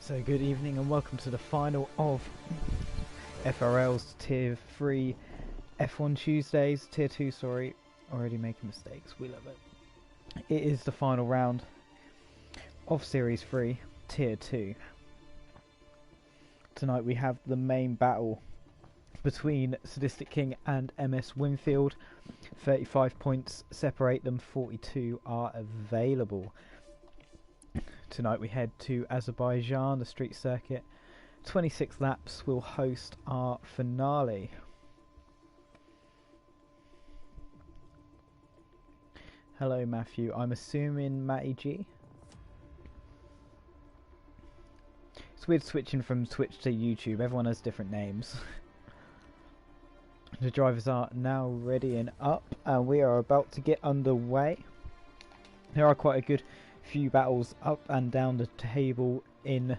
So good evening and welcome to the final of FRL's Tier 3 F1 Tuesdays, Tier 2 sorry, already making mistakes, we love it. It is the final round of Series 3, Tier 2. Tonight we have the main battle between Sadistic King and MS Winfield. 35 points separate them, 42 are available. Tonight we head to Azerbaijan, the street circuit. 26 laps will host our finale. Hello Matthew, I'm assuming Matty G. It's weird switching from Twitch to YouTube, everyone has different names. The drivers are now ready and up and we are about to get underway. There are quite a good few battles up and down the table in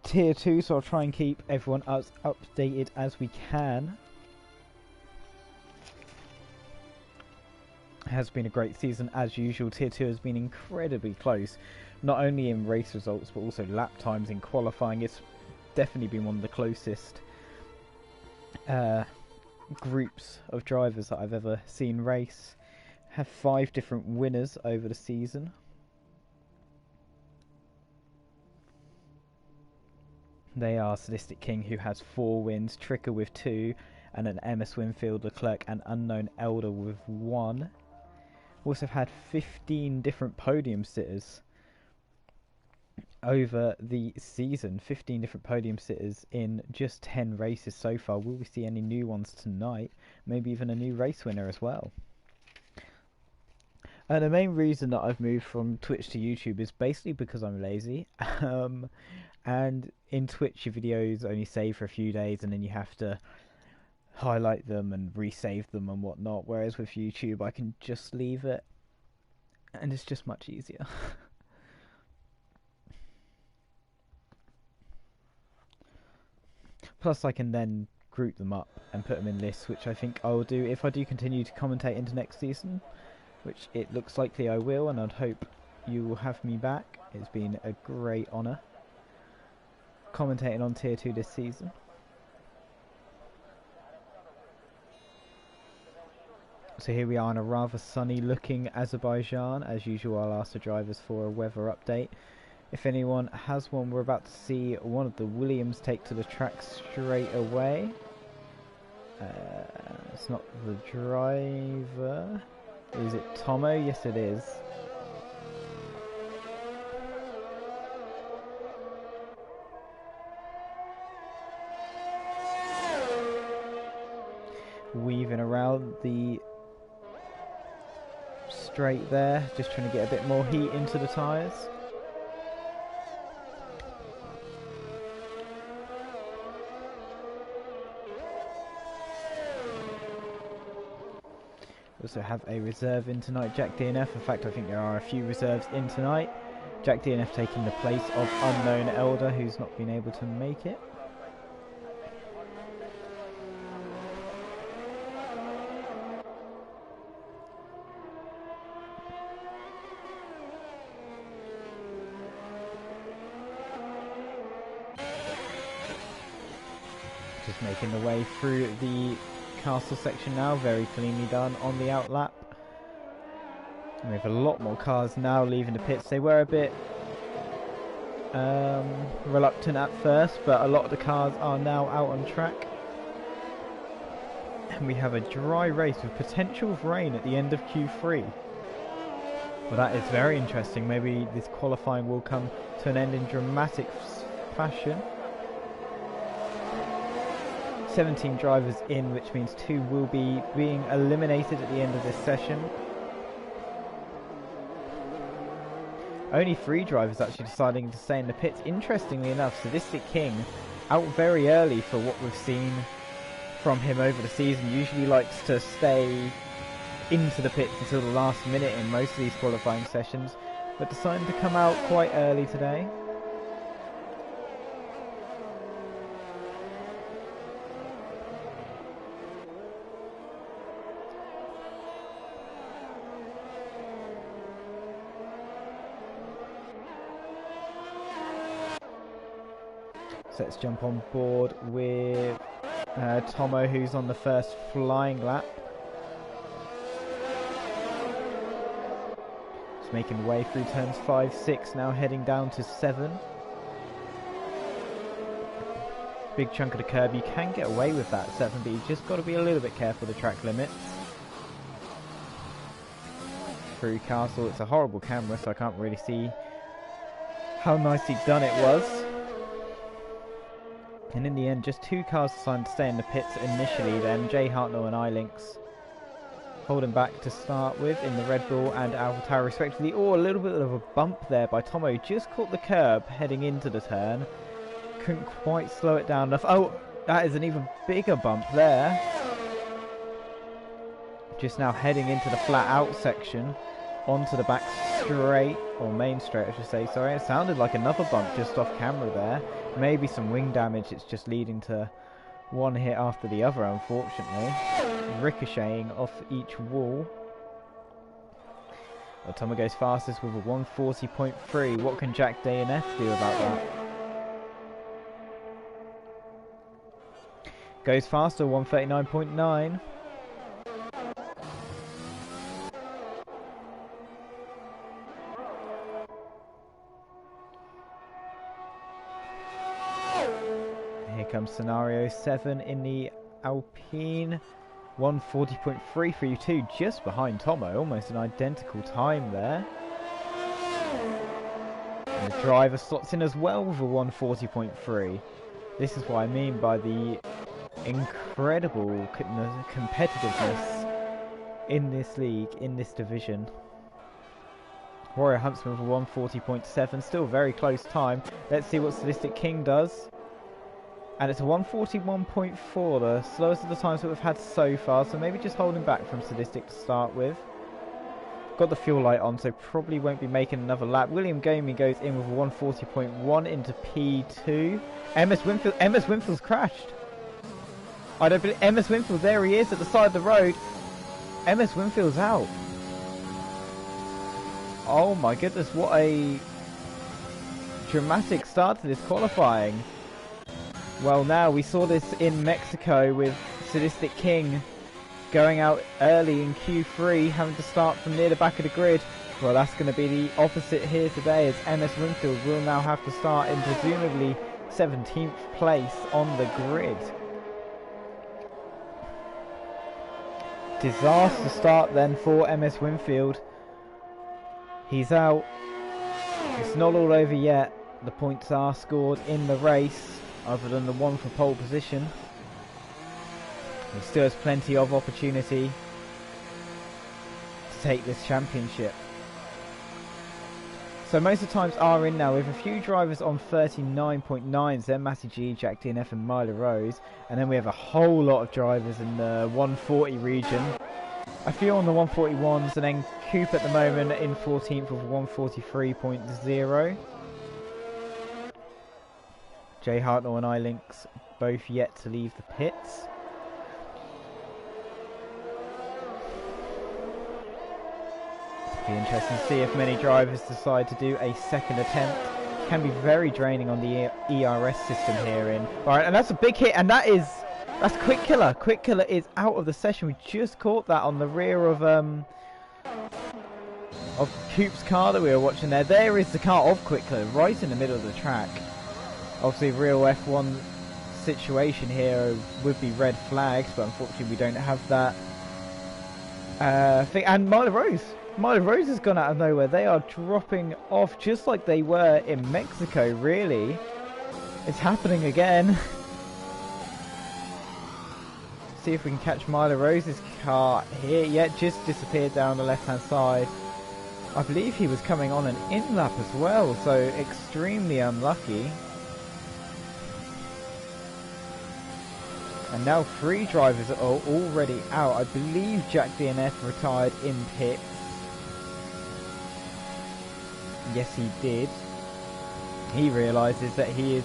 Tier 2, so I'll try and keep everyone as updated as we can. It has been a great season as usual. Tier 2 has been incredibly close, not only in race results but also lap times in qualifying. It's definitely been one of the closest groups of drivers that I've ever seen race. Have 5 different winners over the season. They are Sadistic King, who has 4 wins, Tricker with 2, and an MS Winfield, Leclerc, and Unknown Elder with 1. We also have had 15 different podium sitters over the season. 15 different podium sitters in just 10 races so far. Will we see any new ones tonight? Maybe even a new race winner as well. The main reason that I've moved from Twitch to YouTube is basically because I'm lazy. And in Twitch your videos only save for a few days and then you have to highlight them and resave them and whatnot, whereas with YouTube I can just leave it and it's just much easier. Plus I can then group them up and put them in lists, which I think I'll do if I do continue to commentate into next season, which it looks likely I will, and I'd hope you will have me back. It's been a great honour commentating on Tier 2 this season. So here we are in a rather sunny looking Azerbaijan. As usual I'll ask the drivers for a weather update. If anyone has one, we're about to see one of the Williams take to the track straight away. It's not the driver. Is it Tomo? Yes it is. Weaving around the straight there, just trying to get a bit more heat into the tyres. We also have a reserve in tonight, Jack DNF. In fact, I think there are a few reserves in tonight. Jack DNF taking the place of Unknown Elder, who's not been able to make it. Just making the way through the castle section now, very cleanly done on the outlap. And we have a lot more cars now leaving the pits. They were a bit reluctant at first, but a lot of the cars are now out on track. And we have a dry race with potential of rain at the end of Q3. Well, that is very interesting. Maybe this qualifying will come to an end in dramatic fashion. 17 drivers in, which means 2 will be being eliminated at the end of this session. Only 3 drivers actually deciding to stay in the pits. Interestingly enough, Sadistic King out very early for what we've seen from him over the season. Usually likes to stay into the pits until the last minute in most of these qualifying sessions, but deciding to come out quite early today. So let's jump on board with Tomo, who's on the first flying lap. Just making the way through turns 5, 6, now heading down to 7. Big chunk of the curb, you can get away with that 7, but you've just got to be a little bit careful of the track limits. Through Castle, it's a horrible camera, so I can't really see how nicely done it was. And in the end, just 2 cars decided to stay in the pits initially, then Jay Hartnell and iLinks holding back to start with in the Red Bull and Alpha Tower respectively. Oh, a little bit of a bump there by Tomo, just caught the curb heading into the turn. Couldn't quite slow it down enough. Oh, that is an even bigger bump there. Just now heading into the flat out section onto the back straight, or main straight I should say, sorry. It sounded like another bump just off camera there. Maybe some wing damage, it's just leading to one hit after the other unfortunately. Ricocheting off each wall. Well, Tomo goes fastest with a 140.3. What can Jack DNF do about that? Goes faster, 139.9. Here comes scenario 7 in the Alpine. 140.3 for you two, just behind Tomo. Almost an identical time there. And the driver slots in as well with a 140.3. This is what I mean by the incredible competitiveness in this league, in this division. Warrior Huntsman for 140.7, still very close time. Let's see what Sadistic King does. And it's a 141.4, the slowest of the times that we've had so far, so maybe just holding back from Sadistic to start with. Got the fuel light on, so probably won't be making another lap. William Gaming goes in with a 140.1 into P2. MS Winfield's crashed. I don't believe MS Winfield, there he is at the side of the road. MS Winfield's out. Oh my goodness, what a dramatic start to this qualifying. Well, now we saw this in Mexico with Sadistic King going out early in Q3, having to start from near the back of the grid. Well, that's going to be the opposite here today, as MS Winfield will now have to start in presumably 17th place on the grid. Disaster start then for MS Winfield. He's out. It's not all over yet. The points are scored in the race, other than the one for pole position. He still has plenty of opportunity to take this championship. So most of the times are in now, with a few drivers on 39.9s, then Matty G, Jack DNF and Myla Rose. And then we have a whole lot of drivers in the 140 region. A few on the 141s, and then Coop at the moment in 14th with 143.0. Jay Hartnell and iLinks both yet to leave the pits. Be interesting to see if many drivers decide to do a second attempt. Can be very draining on the ERS system here in. Alright, and that's a big hit, and that's Quick Killer. Quick Killer is out of the session. We just caught that on the rear of Coop's car that we were watching there. There is the car of Quick Killer right in the middle of the track. Obviously real F1 situation here would be red flags, but unfortunately we don't have that thing. And Myla Rose has gone out of nowhere. They are dropping off just like they were in Mexico, really. It's happening again. See if we can catch Myla Rose's car here. Yeah, just disappeared down the left hand side. I believe he was coming on an in-lap as well, so extremely unlucky. And now 3 drivers are already out. I believe Jack DNF retired in pits. Yes, he did. He realises that he is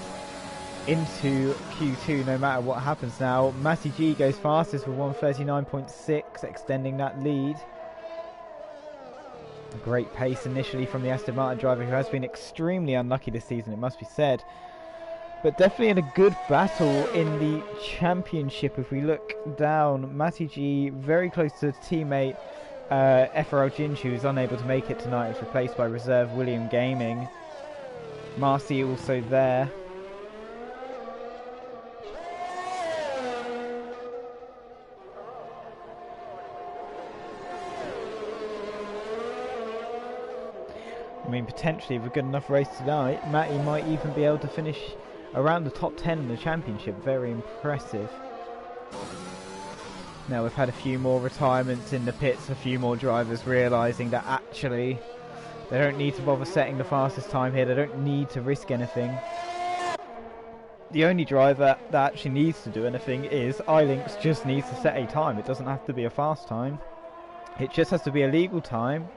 into Q2 no matter what happens now. Matty G goes fastest with 139.6, extending that lead. Great pace initially from the Aston Martin driver, who has been extremely unlucky this season, it must be said. But definitely in a good battle in the championship. If we look down, Matty G very close to teammate FRL Jinchu, who's unable to make it tonight. Is replaced by reserve William Gaming. Marcy also there. I mean, potentially, with a good enough race tonight, Matty might even be able to finish around the top 10 in the championship. Very impressive. Now, we've had a few more retirements in the pits, a few more drivers realising that actually they don't need to bother setting the fastest time here. They don't need to risk anything. The only driver that actually needs to do anything is iLinks just needs to set a time. It doesn't have to be a fast time. It just has to be a legal time.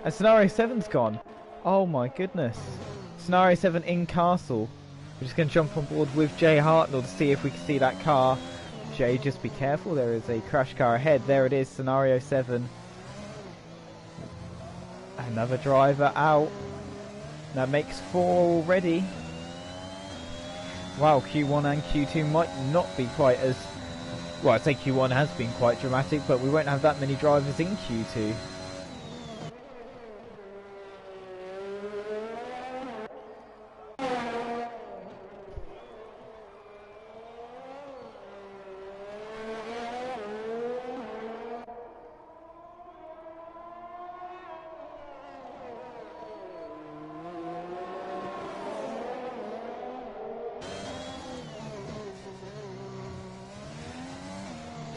And Scenario 7's gone. Oh my goodness. Scenario 7 in Castle. We're just going to jump on board with Jay Hartnell to see if we can see that car. Jay, just be careful. There is a crash car ahead. There it is, Scenario 7. Another driver out. That makes 4 already. Wow, Q1 and Q2 might not be quite as... Well, I'd say Q1 has been quite dramatic, but we won't have that many drivers in Q2.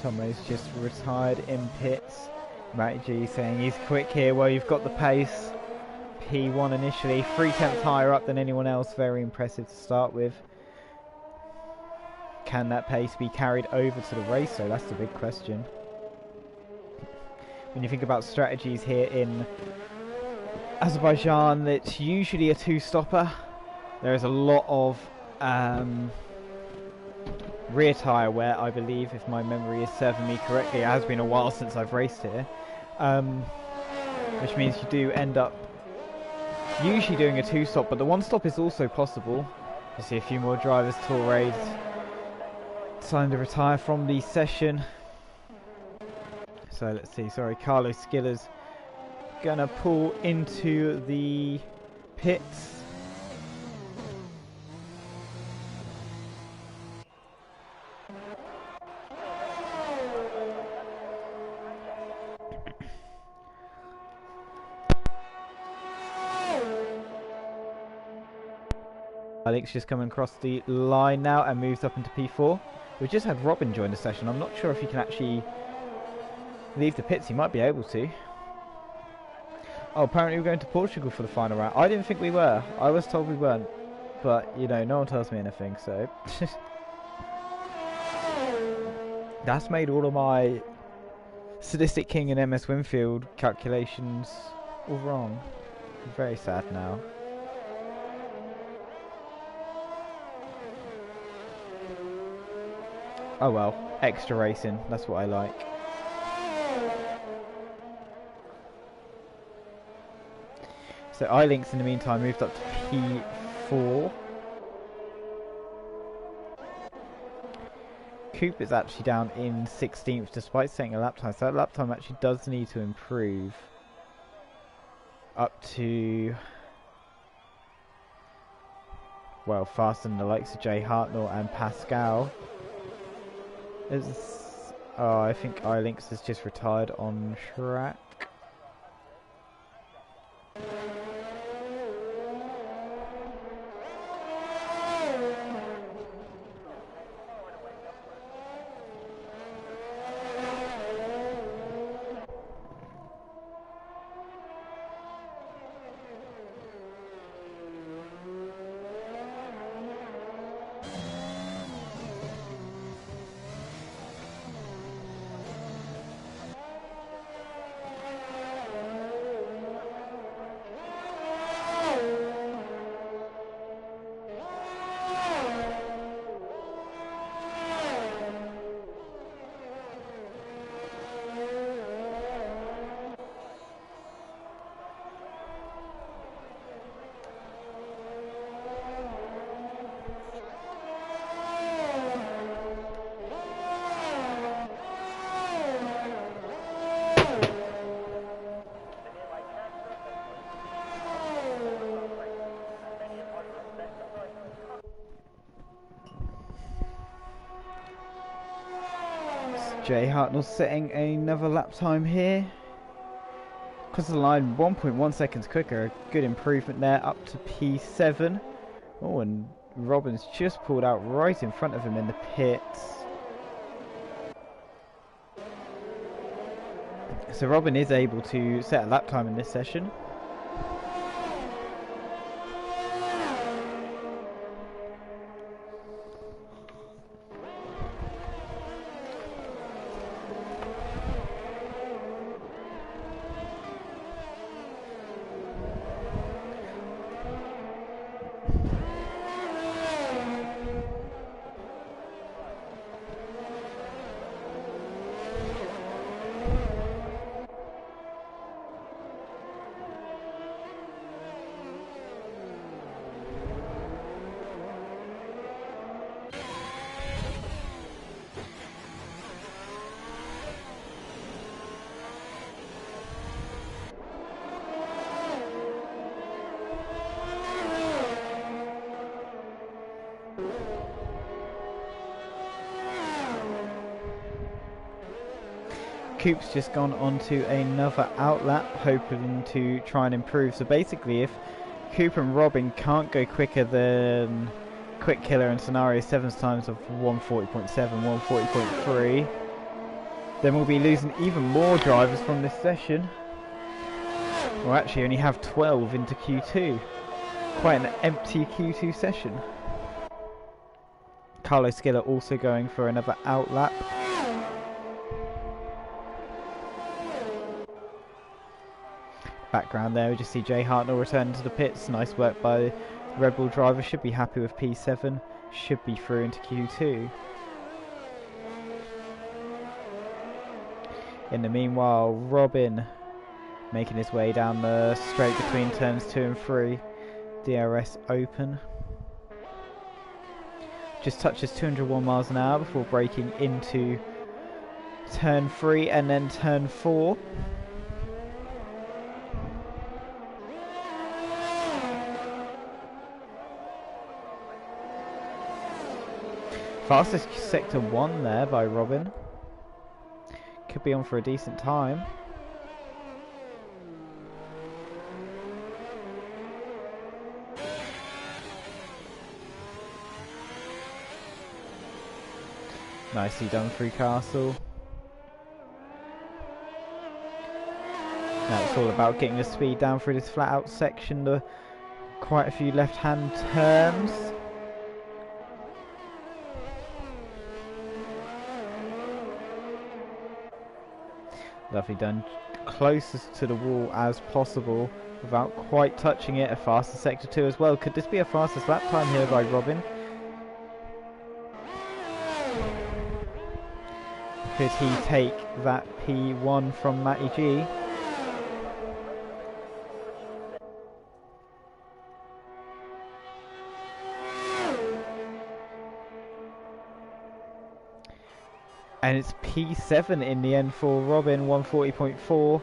Tomo's just retired in pits. Matty G saying he's quick here. Well, you've got the pace. P1 initially, 3/10 higher up than anyone else. Very impressive to start with. Can that pace be carried over to the race? So that's the big question. When you think about strategies here in Azerbaijan, it's usually a two-stopper. There is a lot of rear tyre wear, I believe, if my memory is serving me correctly. It has been a while since I've raced here, which means you do end up usually doing a two-stop, but the one-stop is also possible. You see a few more drivers, Torres deciding to retire from the session. So let's see, sorry, Carlos Skiller's gonna pull into the pits. I think she's coming across the line now and moves up into P4. We've just had Robin join the session. I'm not sure if he can actually leave the pits. He might be able to. Oh, apparently we're going to Portugal for the final round. I didn't think we were. I was told we weren't. But, you know, no one tells me anything, so... That's made all of my Sadistic King and MS Winfield calculations all wrong. I'm very sad now. Oh well, extra racing, that's what I like. So iLinks in the meantime moved up to P4. Coop is actually down in 16th despite setting a lap time, so that lap time actually does need to improve up to, well, faster than the likes of Jay Hartnell and Pascal. Oh, I think iLinks has just retired on track. Jay Hartnell setting another lap time here. Across the line, 1.1 seconds quicker. A good improvement there, up to P7. Oh, and Robin's just pulled out right in front of him in the pits. So Robin is able to set a lap time in this session. Coop's just gone on to another outlap, hoping to try and improve. So basically, if Coop and Robin can't go quicker than Quick Killer and Scenario 7's times of 140.7, 140.3, then we'll be losing even more drivers from this session. We'll actually only have 12 into Q2. Quite an empty Q2 session. Carlos Skiller also going for another outlap. Background there, we just see Jay Hartnell returning to the pits. Nice work by the Red Bull driver. Should be happy with P7. Should be through into Q2. In the meanwhile, Robin making his way down the straight between turns 2 and 3. DRS open. Just touches 201 miles an hour before braking into turn 3 and then turn 4. Fastest sector 1 there by Robin. Could be on for a decent time. Nicely done through Castle. Now it's all about getting the speed down through this flat out section. There are quite a few left hand turns. Lovely done. Closest to the wall as possible without quite touching it. A faster sector 2 as well. Could this be a fastest lap time here by Robin? Could he take that P1 from Matty G? And it's P7 in the end for Robin, 140.4.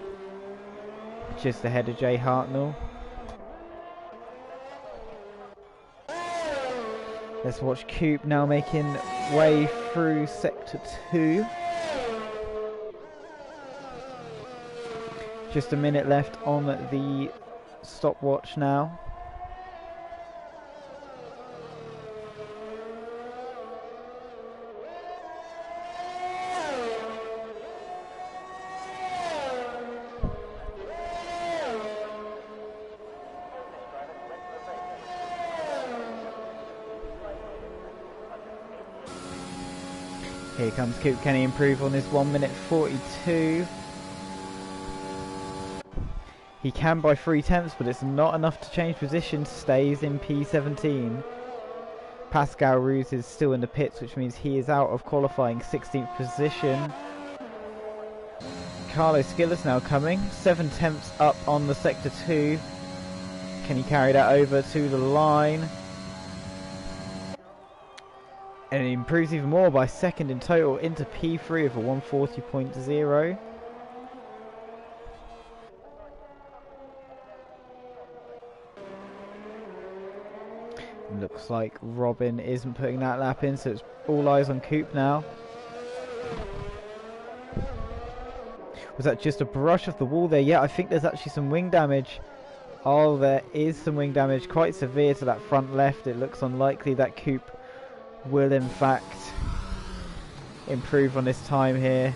Just ahead of Jay Hartnell. Let's watch Coop now making way through sector 2. Just a minute left on the stopwatch now. Here comes Coop. Can he improve on this 1 minute 42? He can by 3/10, but it's not enough to change position. Stays in P17. Pascal Ruse is still in the pits, which means he is out of qualifying, 16th position. Carlos Skiller's now coming. 7/10 up on the sector 2. Can he carry that over to the line? And it improves even more by second in total into P3 of a 140.0. Looks like Robin isn't putting that lap in, so it's all eyes on Coop now. Was that just a brush off the wall there? Yeah, I think there's actually some wing damage. Oh, there is some wing damage, quite severe to that front left. It looks unlikely that Coupe will in fact improve on this time here.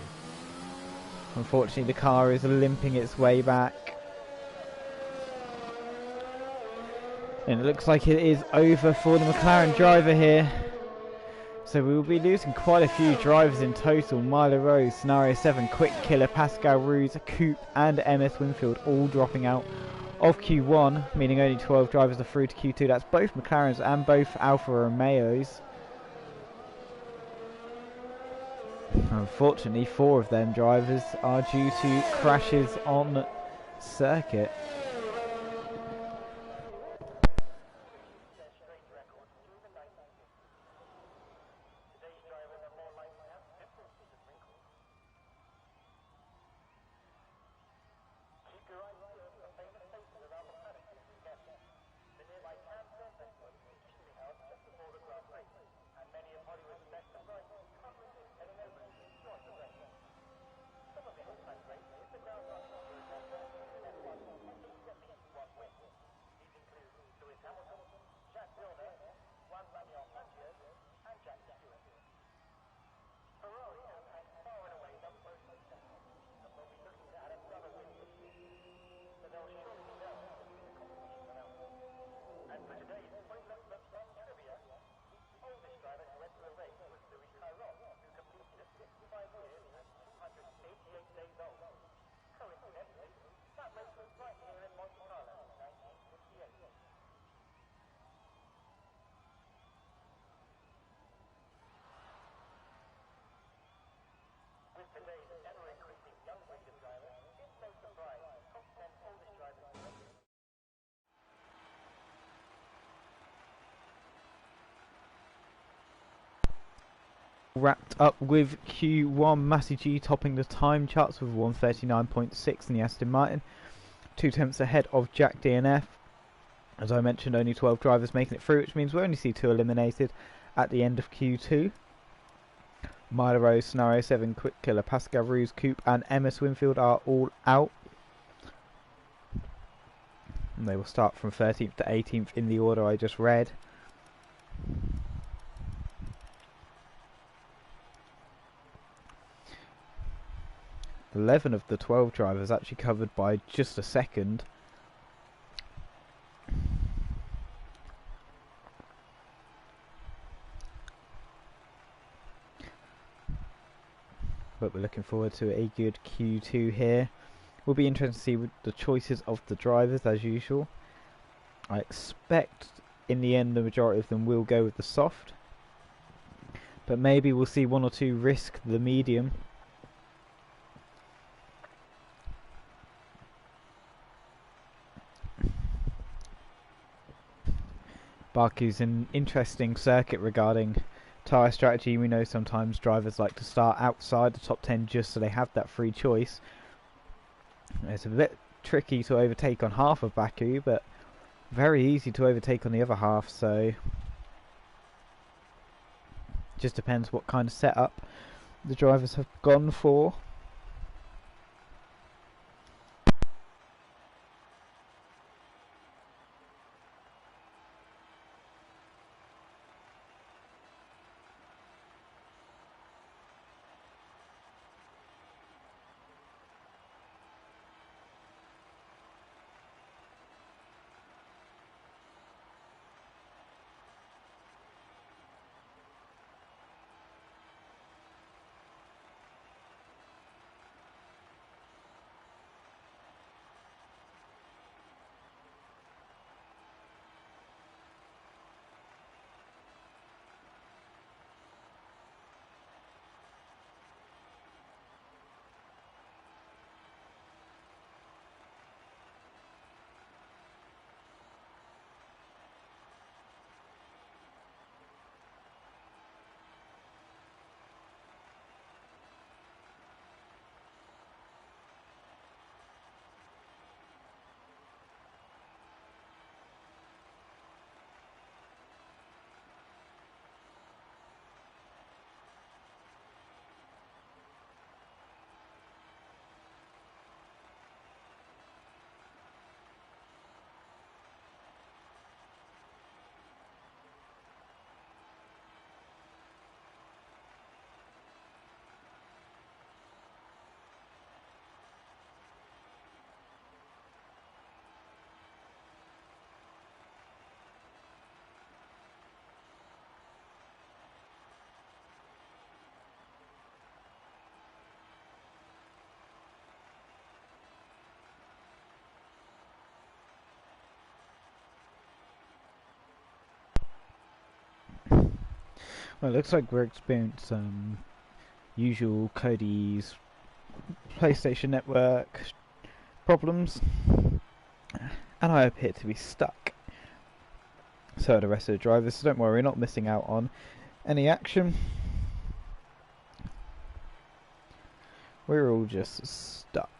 Unfortunately, the car is limping its way back. And it looks like it is over for the McLaren driver here. So we will be losing quite a few drivers in total. Milo Rose, Scenario 7, Quick Killer, Pascal Ruse, Coupe and MS Winfield all dropping out of Q1, meaning only 12 drivers are through to Q2. That's both McLarens and both Alfa Romeos. Unfortunately, 4 of them drivers are due to crashes on circuit. Wrapped up with Q1, Massey G topping the time charts with 139.6 in the Aston Martin, 2 tenths ahead of Jack DNF. As I mentioned, only 12 drivers making it through, which means we only see 2 eliminated at the end of Q2. Milo Rose, Scenario 7, Quick Killer, Pascal Ruse, Coupe and MS Winfield are all out. And they will start from 13th to 18th in the order I just read. 11 of the 12 drivers actually covered by just a second. But we're looking forward to a good Q2 here. Will be interesting to see the choices of the drivers as usual. I expect in the end the majority of them will go with the soft, but maybe we'll see 1 or 2 risk the medium. Baku's an interesting circuit regarding tyre strategy. We know sometimes drivers like to start outside the top 10 just so they have that free choice. It's a bit tricky to overtake on half of Baku, but very easy to overtake on the other half, so just depends what kind of setup the drivers have gone for. Well, it looks like we're experiencing usual Cody's PlayStation Network problems, and I appear to be stuck. So are the rest of the drivers, so don't worry, we're not missing out on any action. We're all just stuck.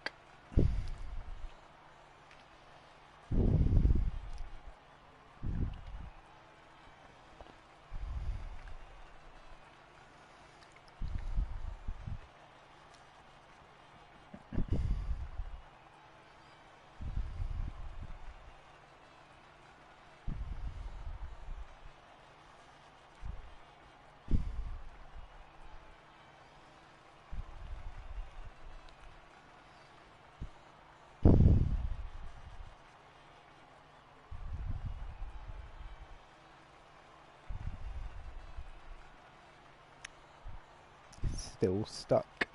Still stuck.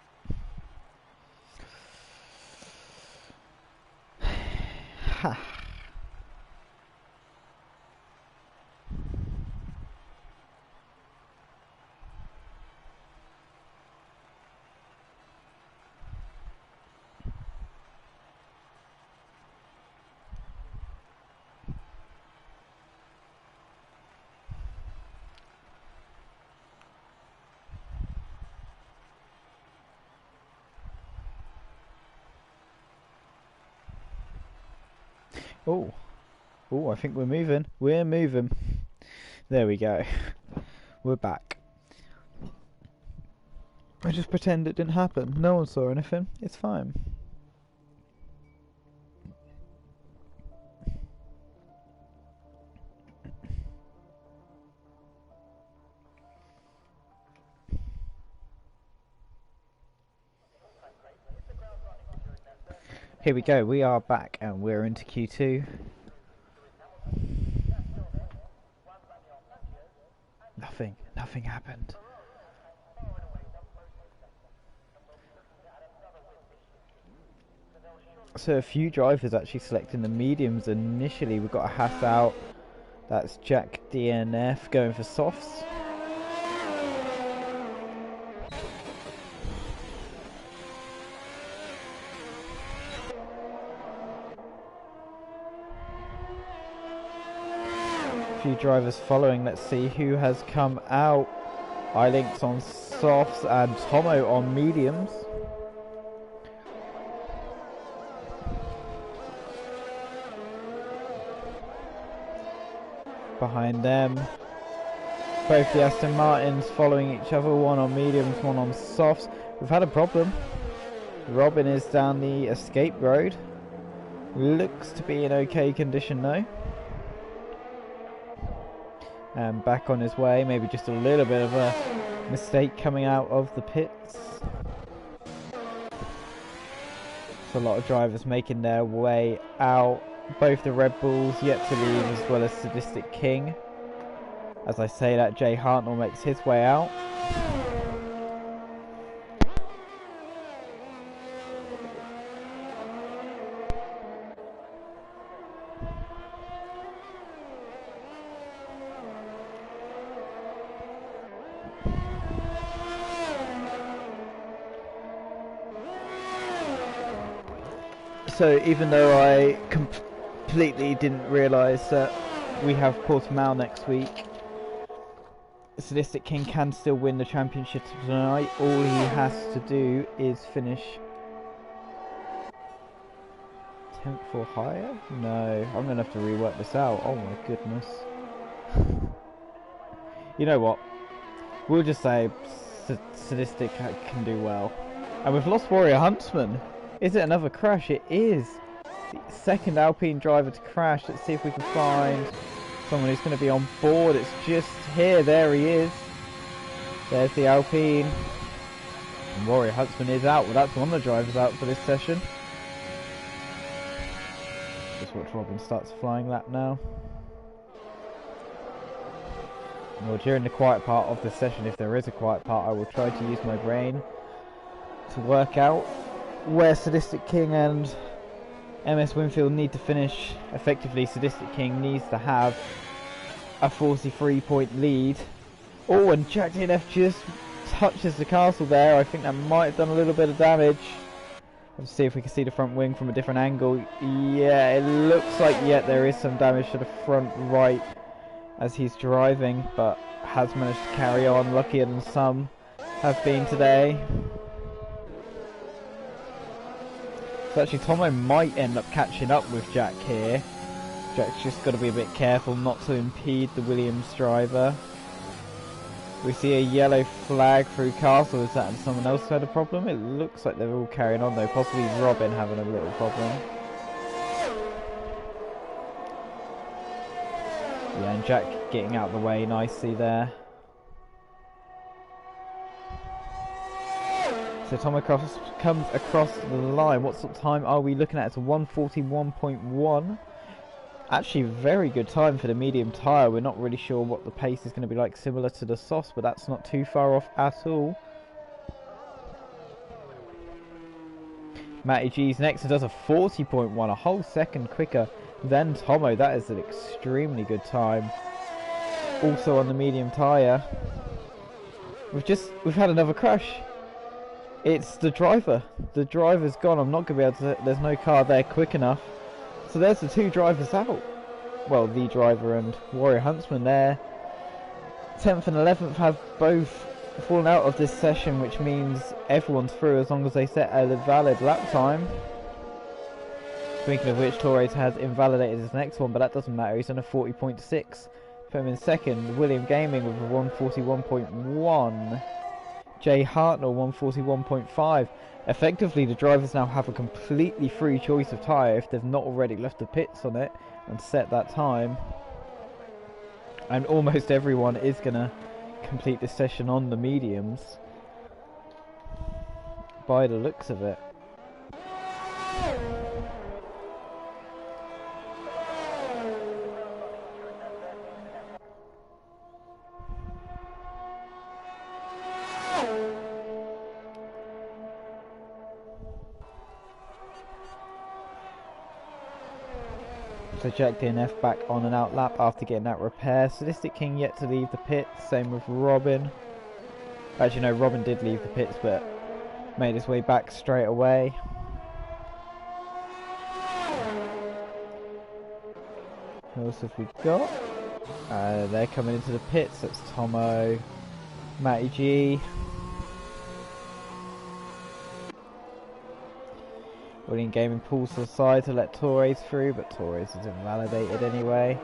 Ha. Oh, oh! I think we're moving. We're moving. There we go. We're back. I just pretend it didn't happen. No one saw anything. It's fine. Here we go, we are back and we're into Q2. Nothing happened. So a few drivers actually selecting the mediums initially. We've got a Haas out, that's Jack DNF going for softs. Few drivers following. Let's see who has come out. iLinks on softs and Tomo on mediums. Behind them, both the Aston Martins following each other, one on mediums, one on softs. We've had a problem. Robin is down the escape road. Looks to be in okay condition though. And back on his way, maybe just a little bit of a mistake coming out of the pits. So a lot of drivers making their way out. Both the Red Bulls yet to leave, as well as Sadistic King. As I say that, Jay Hartnell makes his way out. So even though I completely didn't realise that we have Portimao next week, Sadistic King can still win the championship tonight. All he has to do is finish 10th or higher? No, I'm going to have to rework this out. Oh my goodness. You know what? We'll just say Sadistic can do well. And we've lost Warrior Huntsman. Is it another crash? It is. The second Alpine driver to crash. Let's see if we can find someone who's going to be on board. It's just here. There he is. There's the Alpine. And Warrior Huntsman is out. Well, that's one of the drivers out for this session. Just watch Robin starts flying lap now. Well, during the quiet part of the session, if there is a quiet part, I will try to use my brain to work out where Sadistic King and MS Winfield need to finish. Effectively, Sadistic King needs to have a 43-point lead Oh, and Jack DNF just touches the castle there. I think that might have done a little bit of damage. Let's see if we can see the front wing from a different angle. Yeah, it looks like, yeah, there is some damage to the front right as he's driving, but has managed to carry on, luckier than some have been today. So actually Tomo might end up catching up with Jack here. Jack's just got to be a bit careful not to impede the Williams driver. We see a yellow flag through castle. Is that someone else had a problem? It looks like they're all carrying on though, possibly Robin having a little problem. Yeah, and Jack getting out of the way nicely there. So Tomo comes across the line. What sort of time are we looking at? It's a 1:41.1. Actually, very good time for the medium tyre. We're not really sure what the pace is going to be like, similar to the sauce, but that's not too far off at all. Matty G's next and does a 40.1, a whole second quicker than Tomo. That is an extremely good time. Also on the medium tyre. We've had another crash. It's the driver. The driver's gone. I'm not going to be able to... There's no car there quick enough. So there's the two drivers out. Well, the driver and Warrior Huntsman there. 10th and 11th have both fallen out of this session, which means everyone's through as long as they set a valid lap time. Speaking of which, Torres has invalidated his next one, but that doesn't matter. He's on a 40.6. Put him in second. William Gaming with a 141.1. Jay Hartnell 141.5. Effectively, the drivers now have a completely free choice of tyre if they've not already left the pits on it and set that time. And almost everyone is going to complete this session on the mediums by the looks of it. So Jack DNF back on an out lap after getting that repair. Sadistic King yet to leave the pits, same with Robin. Actually no, Robin did leave the pits but made his way back straight away. Who else have we got? They're coming into the pits. That's Tomo, Matty G. William Gaming pulls to the side to let Torres through, but Torres is invalidated anyway.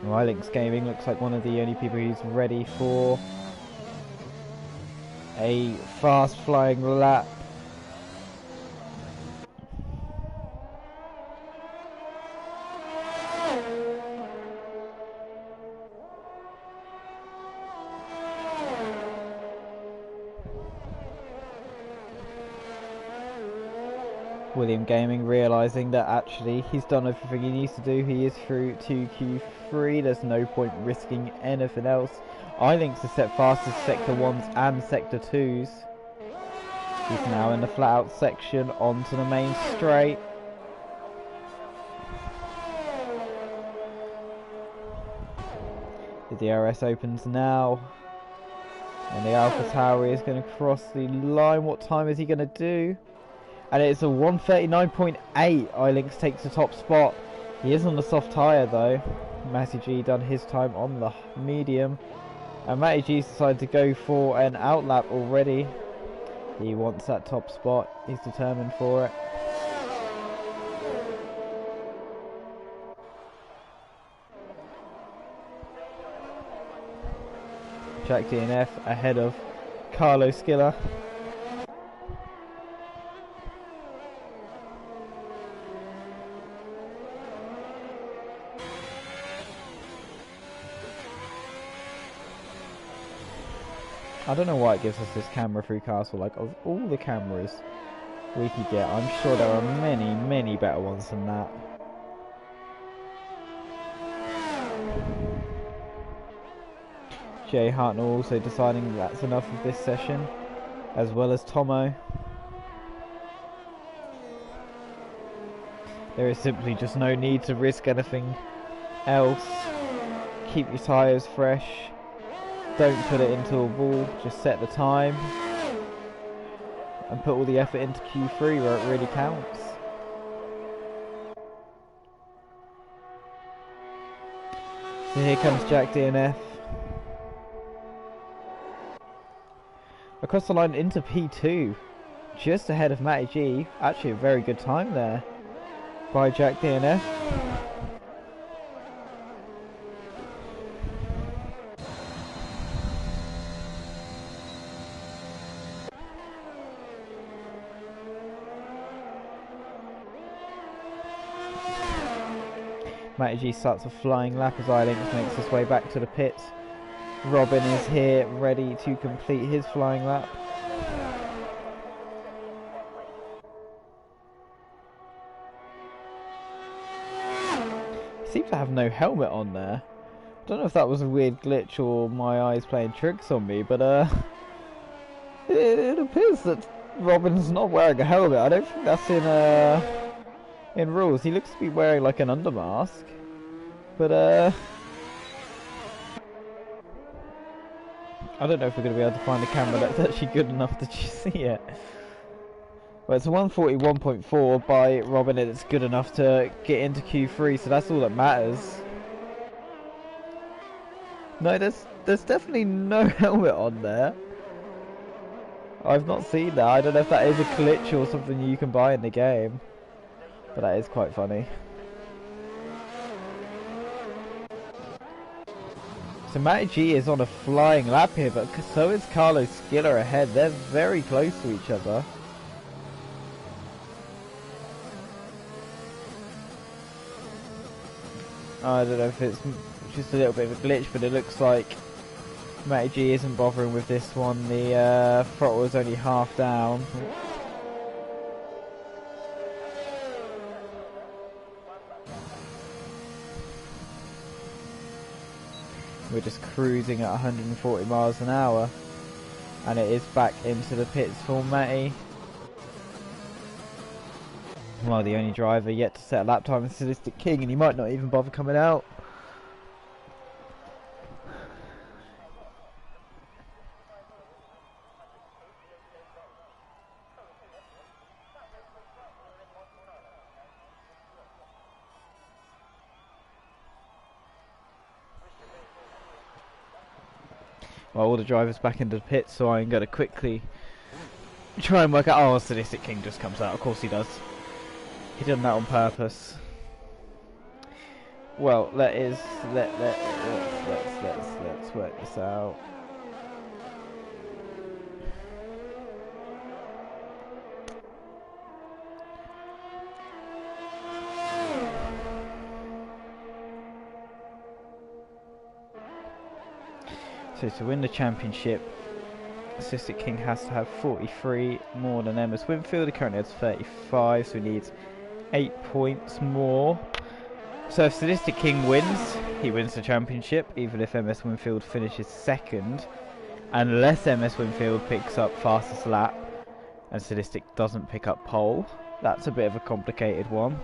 Rylinks Gaming looks like one of the only people who's ready for a fast flying lap. William Gaming realising that actually he's done everything he needs to do. He is through to Q3. There's no point risking anything else. iLinks is set fastest Sector 1s and Sector 2s. He's now in the flat out section onto the main straight. The DRS opens now. And the Alpha Tauri is going to cross the line. What time is he going to do? And it's a 1:39.8. iLinks takes the top spot. He is on the soft tyre though. Matty G done his time on the medium. And Matty G's decided to go for an outlap already. He wants that top spot. He's determined for it. Jack DNF ahead of Carlo Skiller. I don't know why it gives us this camera through castle. Like, of all the cameras we could get, I'm sure there are many, many better ones than that. Jay Hartnell also deciding that's enough of this session, as well as Tomo. There is simply just no need to risk anything else. Keep your tyres fresh. Don't put it into a wall, just set the time. And put all the effort into Q3 where it really counts. So here comes Jack DNF. Across the line into P2. Just ahead of Matty G. Actually a very good time there by Jack DNF. Matty G starts a flying lap as I-Links makes his way back to the pits. Robin is here, ready to complete his flying lap. He seems to have no helmet on there. I don't know if that was a weird glitch or my eyes playing tricks on me, but it appears that Robin's not wearing a helmet. I don't think that's in rules. He looks to be wearing like an undermask, but I don't know if we're going to be able to find a camera that's actually good enough to see it. Well, it's a 141.4 by Robin and it's good enough to get into Q3, so that's all that matters. No, there's definitely no helmet on there. I've not seen that. I don't know if that is a glitch or something you can buy in the game. But that is quite funny. So Matty G is on a flying lap here, but so is Carlos Skiller ahead. They're very close to each other. I don't know if it's just a little bit of a glitch, but it looks like Matty G isn't bothering with this one. The throttle is only half down. We're just cruising at 140 miles an hour, and it is back into the pits for Matty. Well, the only driver yet to set a lap time is Sadistic King, and he might not even bother coming out. Well, all the drivers back into the pits, so I'm going to quickly try and work out. Oh, Sadistic King just comes out. Of course he does. He done that on purpose. Well, let's work this out. So to win the championship, Sadistic King has to have 43 more than Emma Swinfield. He currently has 35, so he needs 8 points more. So if Sadistic King wins, he wins the championship, even if MS Winfield finishes second, unless MS Winfield picks up fastest lap and Sadistic doesn't pick up pole. That's a bit of a complicated one.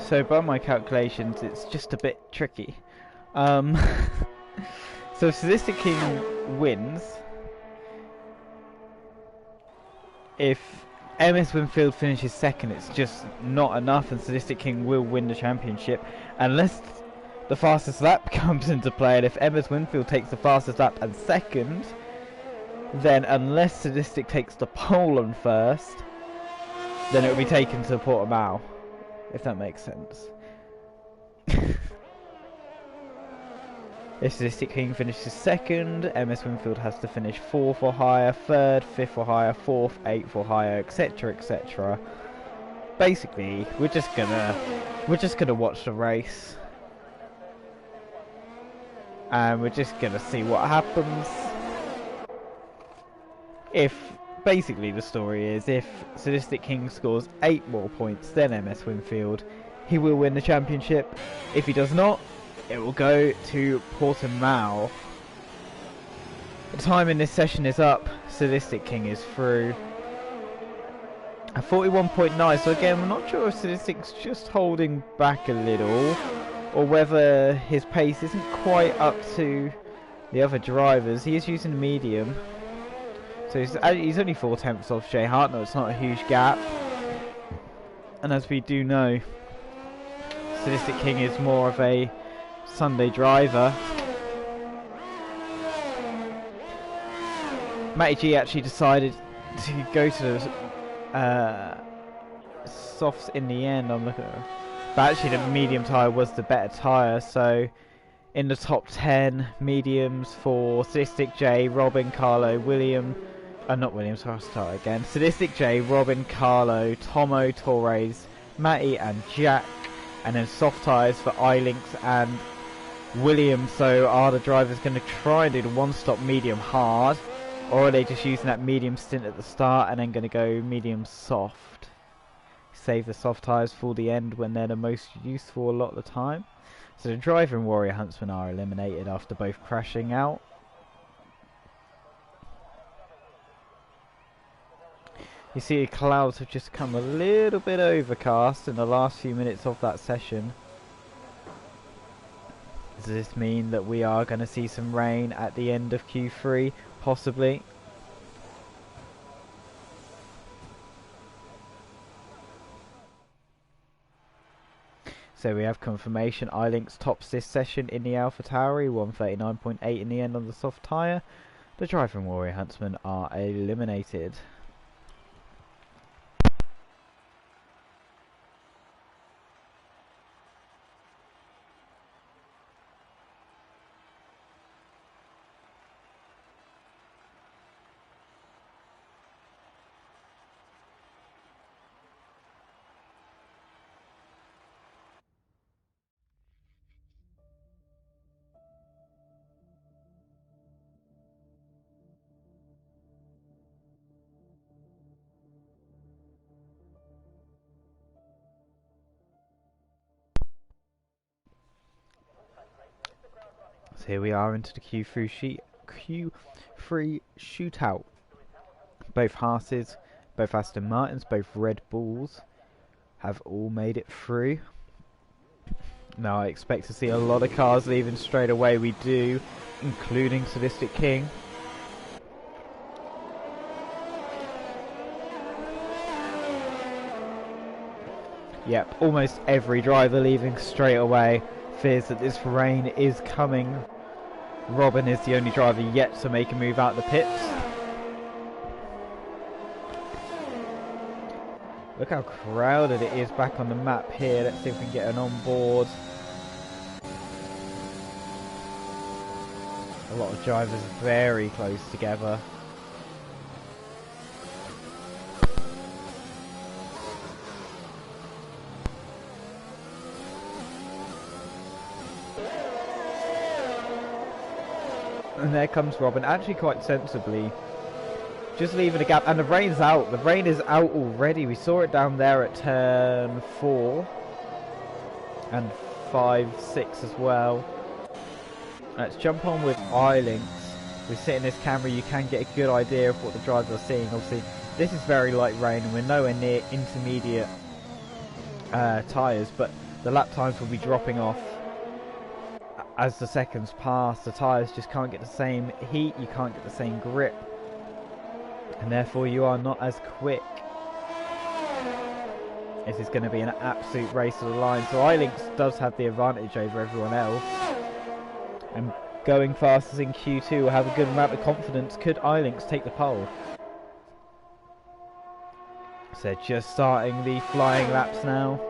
So by my calculations, it's just a bit tricky. So if Sadistic King wins, if MS Winfield finishes second, it's just not enough, and Sadistic King will win the championship unless the fastest lap comes into play. And if MS Winfield takes the fastest lap and second, then unless Sadistic takes the pole on first, then it will be taken to Portimao, if that makes sense. If Sadistic King finishes second, MS Winfield has to finish 4th or higher, 3rd, 5th or higher, 4th, 8th or higher, etc, etc. Basically, we're just gonna watch the race, and we're just gonna see what happens. Basically the story is, if Sadistic King scores 8 more points than MS Winfield, he will win the championship. If he does not, it will go to Portimao. The time in this session is up. Sadistic King is through. At 41.9, so again, I'm not sure if Sadistic's just holding back a little, or whether his pace isn't quite up to the other drivers. He is using the medium, so he's only 4/10 off Jay Hartnell. It's not a huge gap, and as we do know, Sadistic King is more of a Sunday driver. Matty G actually decided to go to the softs in the end. I'm looking at, but actually the medium tyre was the better tyre. So in the top 10 mediums for Sadistic J, Robin, Carlo, William, not William, sorry, I'll start again. Sadistic J, Robin, Carlo, Tomo, Torres, Matty and Jack, and then soft tyres for iLinks and William. So are the drivers going to try and do the one-stop medium hard, or are they just using that medium stint at the start and then going to go medium soft? Save the soft tyres for the end when they're the most useful a lot of the time. So the driver and Warrior Huntsman are eliminated after both crashing out. You see the clouds have just come a little bit overcast in the last few minutes of that session. Does this mean that we are going to see some rain at the end of Q3? Possibly. So we have confirmation iLinks tops this session in the Alpha Tauri, 139.8 in the end on the soft tyre. The driver and Warrior Huntsman are eliminated. So here we are into the Q3 shootout. Both Haas's, both Aston Martins, both Red Bulls have all made it through. Now I expect to see a lot of cars leaving straight away. We do, including Sadistic King. Yep, almost every driver leaving straight away. Fears that this rain is coming. Robin is the only driver yet to make a move out the pits. Look how crowded it is back on the map here. Let's see if we can get an onboard. A lot of drivers very close together. And there comes Robin, actually quite sensibly, just leaving a gap, and the rain's out. The rain is out already. We saw it down there at turn 4 and 5, 6 as well. Let's jump on with iLinks. We sit in this camera, you can get a good idea of what the drivers are seeing. Obviously, this is very light rain, and we're nowhere near intermediate tyres, but the lap times will be dropping off as the seconds pass. The tyres just can't get the same heat, you can't get the same grip, and therefore you are not as quick. This is going to be an absolute race to the line, so iLynx does have the advantage over everyone else, and going fastest in Q2 will have a good amount of confidence. Could iLynx take the pole? So they're just starting the flying laps now.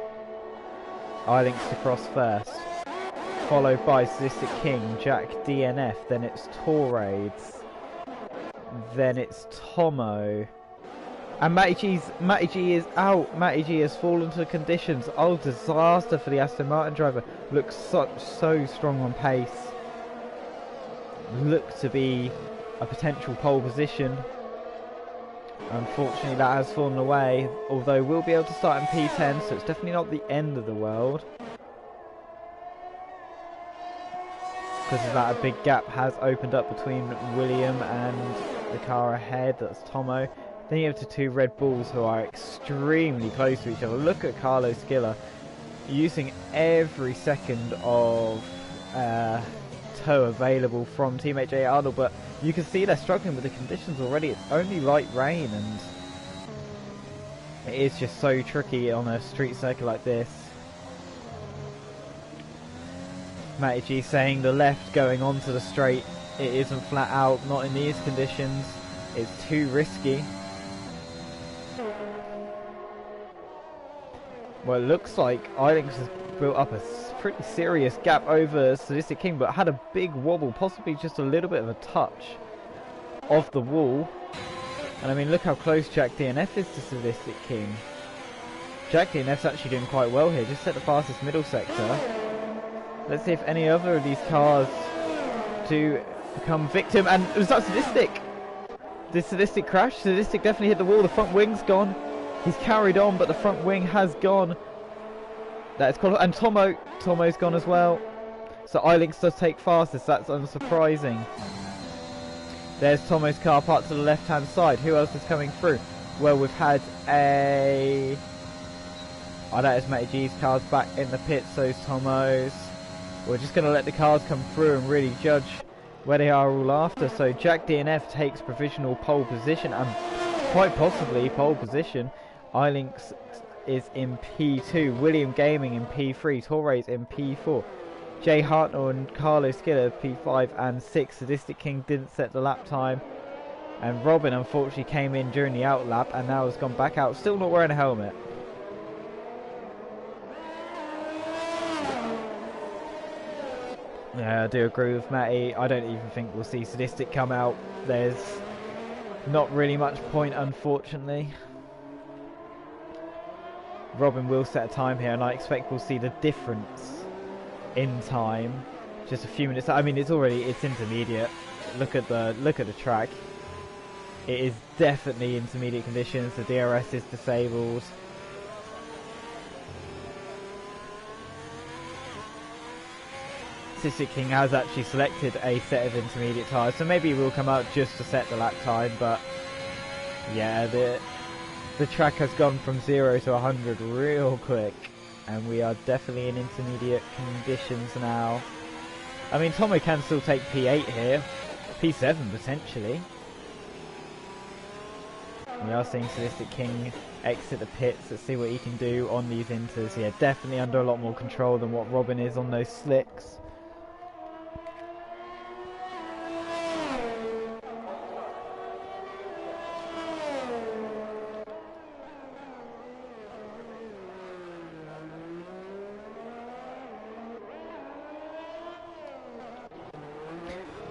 iLynx to cross first, followed by Sadistic King, Jack DNF, then it's Torrades, then it's Tomo, and Matty G is out. Matty G has fallen to the conditions. Oh, disaster for the Aston Martin driver. Looks so strong on pace. Looked to be a potential pole position. Unfortunately that has fallen away, although we'll be able to start in P10, so it's definitely not the end of the world. Because of that, a big gap has opened up between William and the car ahead, that's Tomo. Then you have the two Red Bulls who are extremely close to each other. Look at Carlos Skiller using every second of tow available from teammate Jay Arnold, but you can see they're struggling with the conditions already. It's only light rain and it is just so tricky on a street circuit like this. Matty G saying the left going onto the straight, it isn't flat out, not in these conditions, it's too risky. Well, it looks like iLynx has built up a pretty serious gap over Sadistic King, but had a big wobble, possibly just a little bit of a touch of the wall. And I mean, look how close Jack DNF is to Sadistic King. Jack DNF's actually doing quite well here, just set the fastest middle sector. Let's see if any other of these cars do become victim. And was that Sadistic? Did Sadistic crash? Sadistic definitely hit the wall, the front wing's gone. He's carried on, but the front wing has gone. That is and Tomo's gone as well. So iLynx does take fastest, that's unsurprising. There's Tomo's car parked to the left-hand side. Who else is coming through? Well, we've had a... Oh, that is Matty G's car's back in the pit, so's Tomo's. We're just going to let the cars come through and really judge where they are all after. So Jack DNF takes provisional pole position, and quite possibly pole position. iLynx is in P2, William Gaming in P3, Torres in P4, Jay Hartnell and Carlos Skiller P5 and 6. Sadistic King didn't set the lap time, and Robin unfortunately came in during the out lap and now has gone back out, still not wearing a helmet. Yeah, I do agree with Matty. I don't even think we'll see Sadistic come out. There's not really much point, unfortunately. Robin will set a time here, and I expect we'll see the difference in time. Just a few minutes. I mean, it's intermediate. Look at the track. It is definitely intermediate conditions. The DRS is disabled. Sadistic King has actually selected a set of intermediate tyres, so maybe he will come out just to set the lap time, but yeah, the track has gone from 0 to 100 real quick, and we are definitely in intermediate conditions now. I mean, Tomo can still take P8 here, P7 potentially. We are seeing Sadistic King exit the pits. Let's see what he can do on these inters. Yeah, definitely under a lot more control than what Robin is on those slicks.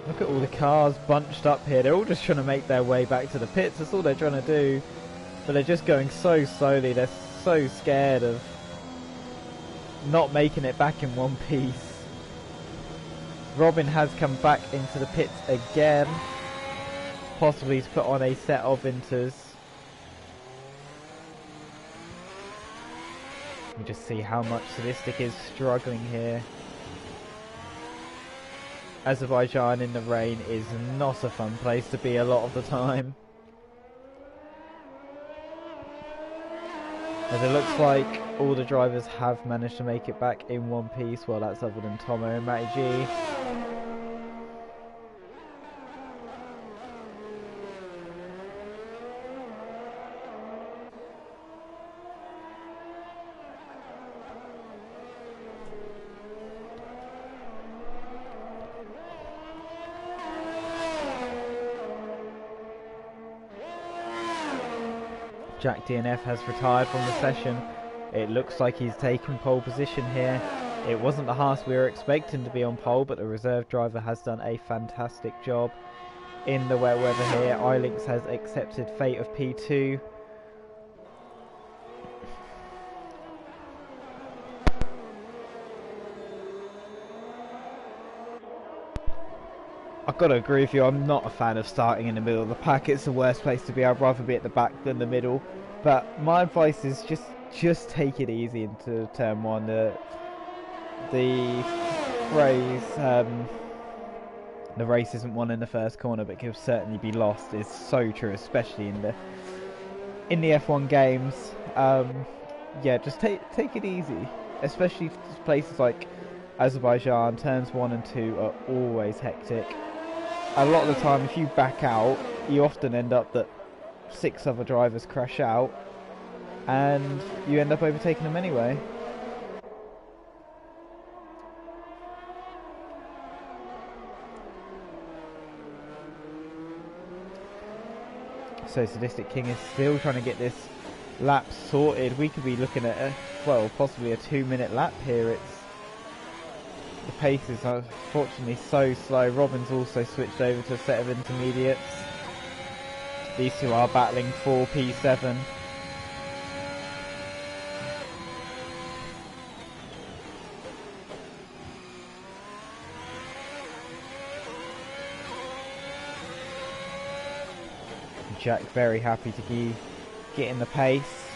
Look at all the cars bunched up here. They're all just trying to make their way back to the pits. That's all they're trying to do. But they're just going so slowly. They're so scared of not making it back in one piece. Robin has come back into the pits again. Possibly to put on a set of inters. You just see how much Sadistic is struggling here. Azerbaijan in the rain is not a fun place to be a lot of the time. As it looks like all the drivers have managed to make it back in one piece. Well, that's other than Tomo and Matty G. Jack DNF has retired from the session. It looks like he's taken pole position here. It wasn't the Haas we were expecting to be on pole, but the reserve driver has done a fantastic job in the wet weather here. iLinks has accepted fate of P2. I've got to agree with you, I'm not a fan of starting in the middle of the pack. It's the worst place to be. I'd rather be at the back than the middle. But my advice is just take it easy into turn one. The phrase, the race isn't won in the first corner but can certainly be lost, is so true, especially in the F1 games. Yeah, just take it easy, especially places like Azerbaijan. Turns 1 and 2 are always hectic. A lot of the time, if you back out, you often end up that 6 other drivers crash out and you end up overtaking them anyway. So Sadistic King is still trying to get this lap sorted. We could be looking at well, possibly a 2-minute lap here. The pace is unfortunately so slow. Robin's also switched over to a set of intermediates. These two are battling for P7. Jack very happy to get in the pace.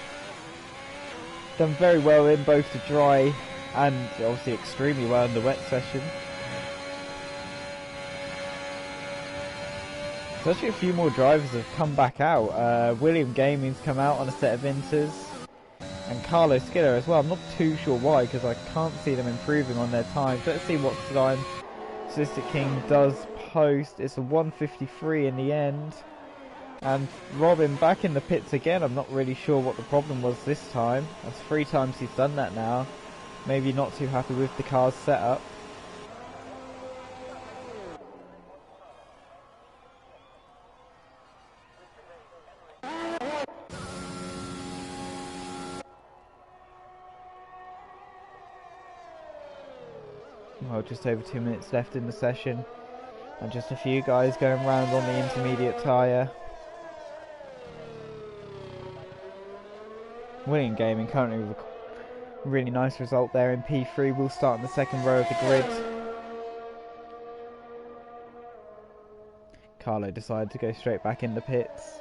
Done very well in both the dry and obviously extremely well in the wet session. So actually a few more drivers have come back out. William Gaming's come out on a set of inters, and Carlo Skiller as well. I'm not too sure why, because I can't see them improving on their times. Let's see what time Sadistic King does post. It's a 1:53 in the end. And Robin back in the pits again. I'm not really sure what the problem was this time. That's 3 times he's done that now. Maybe not too happy with the car's setup. Well, just over 2 minutes left in the session, and just a few guys going round on the intermediate tyre. William Gaming currently with a really nice result there in P3. We'll start in the second row of the grid. Carlo decided to go straight back in the pits.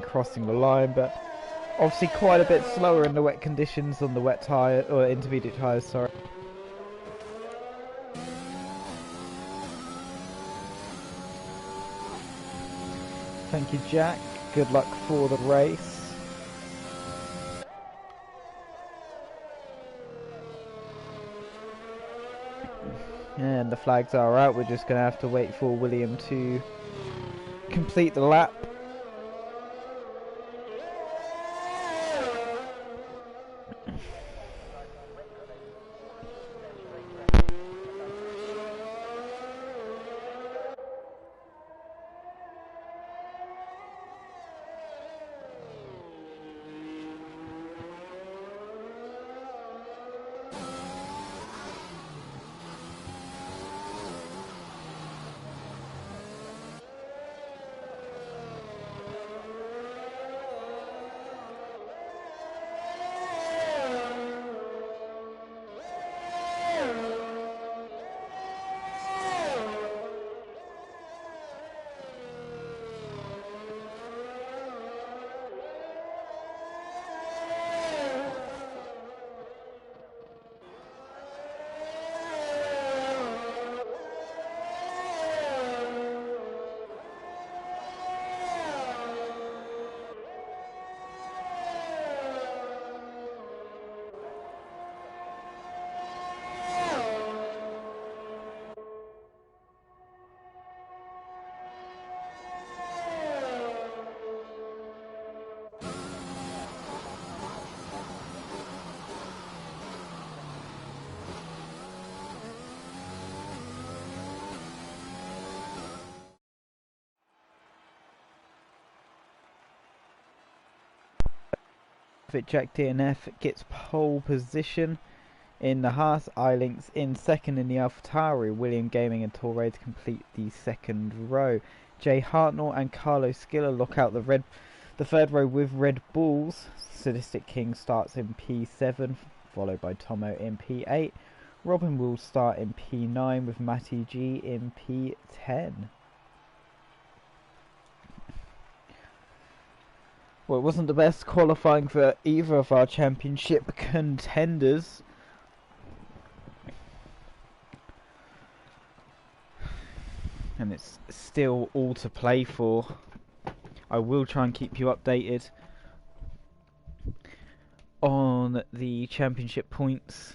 crossing the line, but obviously quite a bit slower in the wet conditions on the wet tyre, or intermediate tyres, sorry. Thank you, Jack. Good luck for the race. And the flags are out. We're just going to have to wait for William to complete the lap. Jack DNF gets pole position in the Haas. I-Links in second in the AlphaTauri. William Gaming and Torrades complete the second row. Jay Hartnell and Carlos Skiller lock out the third row with Red Bulls. Sadistic King starts in P7, followed by Tomo in P8. Robin will start in P9 with Matty G in P10. Well, it wasn't the best qualifying for either of our championship contenders. And it's still all to play for. I will try and keep you updated on the championship points.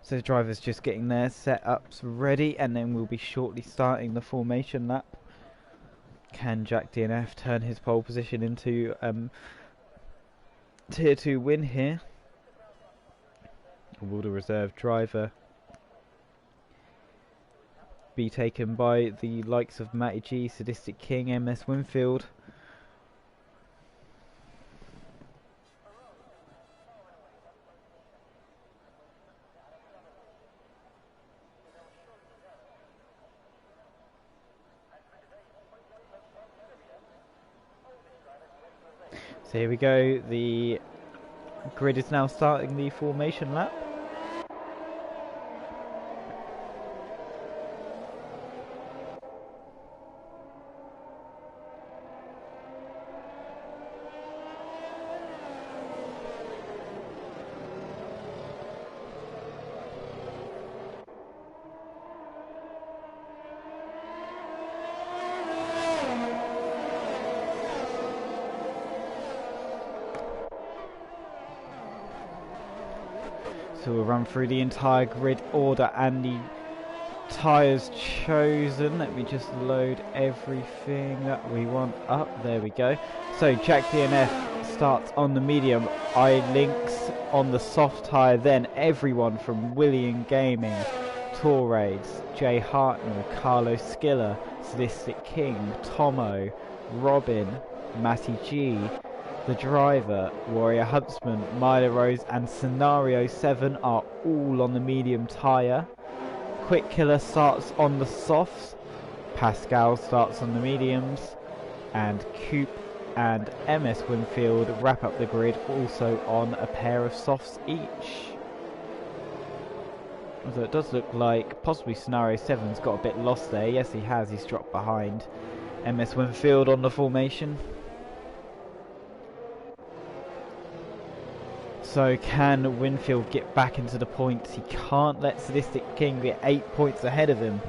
So the driver's just getting their setups ready, and then we'll be shortly starting the formation lap. Can Jack DNF turn his pole position into tier 2 win here? Or will the reserve driver be taken by the likes of Matty G, Sadistic King, MS Winfield? So here we go, the grid is now starting the formation lap. So we'll run through the entire grid order and the tyres chosen. Let me just load everything that we want up. There we go. So Jack DNF starts on the medium, I-Links on the soft tyre, then everyone from William Gaming, Torrades, Jay Hartnell, Carlos Skiller, Sadistic King, Tomo, Robin, Matty G, The driver, Warrior Huntsman, Milo Rose and Scenario 7 are all on the medium tyre. Quick Killer starts on the softs, Pascal starts on the mediums, and Coop and MS Winfield wrap up the grid also on a pair of softs each. So it does look like possibly Scenario 7's got a bit lost there. Yes, he has. He's dropped behind MS Winfield on the formation. So can Winfield get back into the points? He can't let Sadistic King be 8 points ahead of him.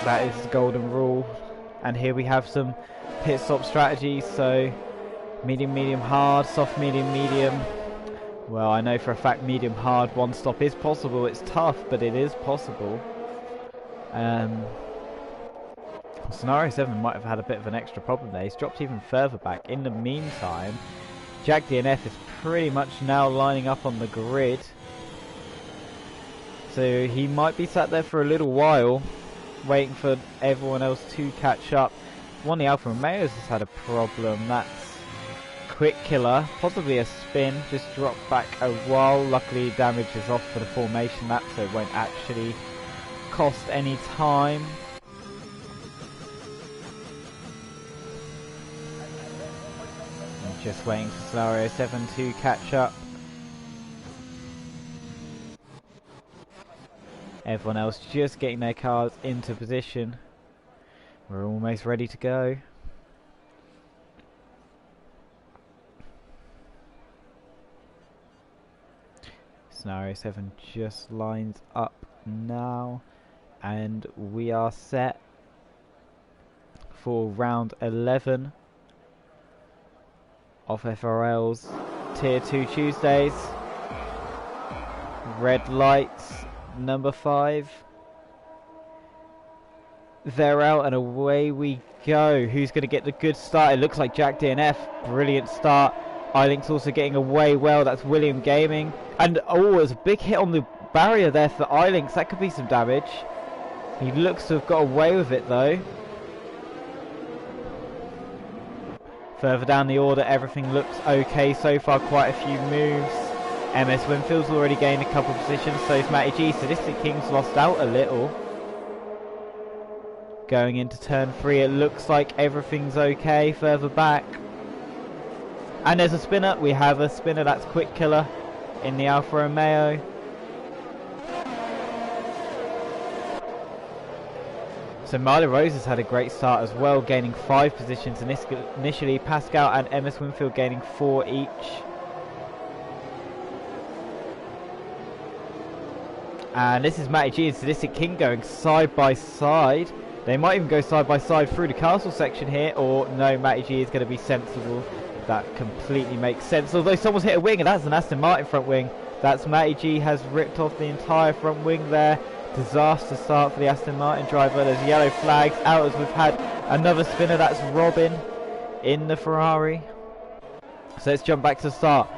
That is the golden rule. And here we have some pit stop strategies. So medium, medium, hard, soft, medium, medium. Well, I know for a fact medium, hard, one stop is possible. It's tough, but it is possible. Scenario 7 might have had a bit of an extra problem there. He's dropped even further back. In the meantime, Jack DNF is pretty much now lining up on the grid. So he might be sat there for a little while, waiting for everyone else to catch up. One of the Alfa Romeos has had a problem. That's Quick Killer, possibly a spin, just dropped back a while. Luckily damage is off for the formation lap, so it won't actually cost any time. I'm just waiting for Scenario 7 to catch up. Everyone else just getting their cars into position. We're almost ready to go. Scenario 7 just lines up now, and we are set for round 11 of FRL's Tier 2 Tuesdays. Red lights, number 5. They're out and away we go. Who's going to get the good start? It looks like Jack DNF. Brilliant start. iLink's also getting away well. That's William Gaming. And oh, there's a big hit on the barrier there for iLinks. That could be some damage. He looks to have got away with it though. Further down the order, everything looks okay so far. Quite a few moves. MS Winfield's already gained a couple of positions. So is Matty G. Sadistic King's lost out a little. Going into turn 3, it looks like everything's okay further back. And there's a spinner. We have a spinner. That's Quick Killer in the Alfa Romeo. So Milo Rose has had a great start as well, gaining 5 positions initially. Pascal and MS Winfield gaining 4 each. And this is Matty G and Sadistic King going side by side. They might even go side by side through the castle section here, or no, Matty G is going to be sensible. That completely makes sense. Although someone's hit a wing, and that's an Aston Martin front wing. That's Matty G has ripped off the entire front wing there. Disaster start for the Aston Martin driver. There's yellow flags out as we've had another spinner. That's Robin in the Ferrari. So let's jump back to the start.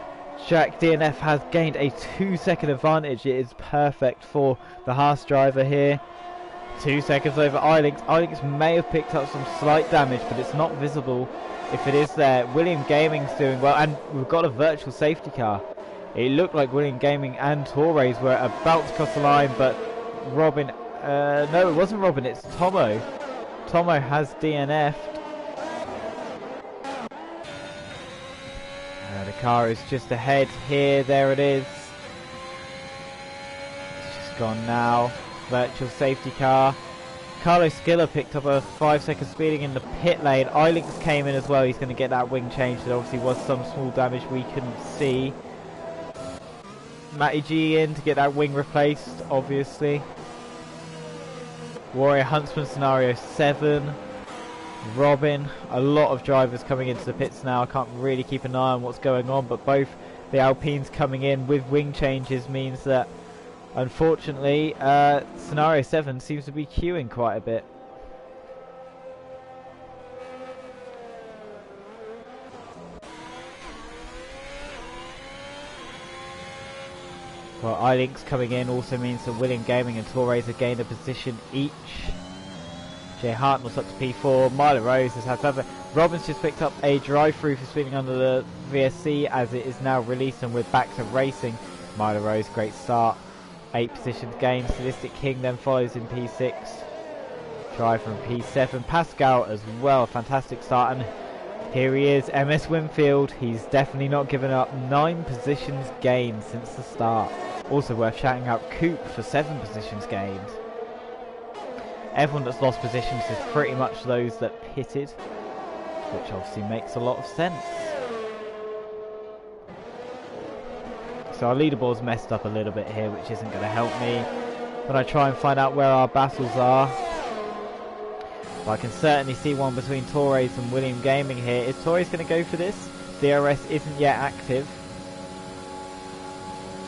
Jack DNF has gained a 2-second advantage. It is perfect for the Haas driver here. 2 seconds over iLinks. iLinks may have picked up some slight damage, but it's not visible if it is there. William Gaming's doing well, and we've got a virtual safety car. It looked like William Gaming and Torres were about to cross the line, but Robin, no, it wasn't Robin, it's Tomo. Tomo has DNF'd. The car is just ahead here, there it is. It's just gone now. Virtual safety car. Carlos Skiller picked up a 5-second speeding in the pit lane. iLinks came in as well. He's going to get that wing changed. There obviously was some small damage we couldn't see. Matty G in to get that wing replaced, obviously. Warrior Huntsman Scenario 7. Robin. A lot of drivers coming into the pits now. I can't really keep an eye on what's going on, but both the Alpines coming in with wing changes means that unfortunately, Scenario 7 seems to be queuing quite a bit. Well, iLinks coming in also means that William Gaming and Torres have gained a position each. Jay Hartnell's up to P4. Milo Rose has had further. Robbins just picked up a drive-through for spinning under the VSC as it is now released and we're back to racing. Milo Rose, great start. 8 positions gained. Sadistic King then follows in P6. Drive from P7. Pascal as well, fantastic start. And here he is, MS Winfield. He's definitely not given up. 9 positions gained since the start. Also worth shouting out Coop for 7 positions gained. Everyone that's lost positions is pretty much those that pitted, which obviously makes a lot of sense. So our leaderboard's messed up a little bit here, which isn't going to help me when I try and find out where our battles are. But I can certainly see one between Torres and William Gaming here. Is Torres going to go for this? DRS isn't yet active.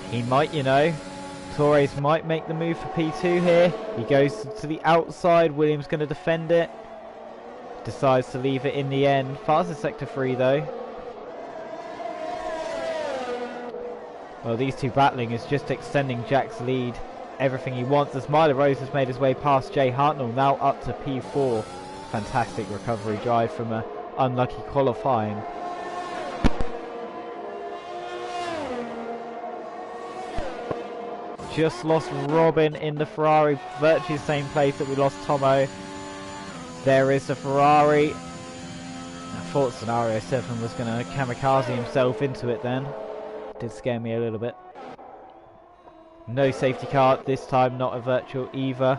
He might, you know. Torres might make the move for P2 here. He goes to the outside. William's going to defend it. Decides to leave it in the end. Fastest sector 3 though. Well, these two battling is just extending Jack's lead. Everything he wants as Milo Rose has made his way past Jay Hartnell, now up to P4. Fantastic recovery drive from an unlucky qualifying. Just lost Robin in the Ferrari, virtually the same place that we lost Tomo. There is the Ferrari. I thought Scenario 7 was going to kamikaze himself into it then. Did scare me a little bit. No safety car this time, not a virtual either.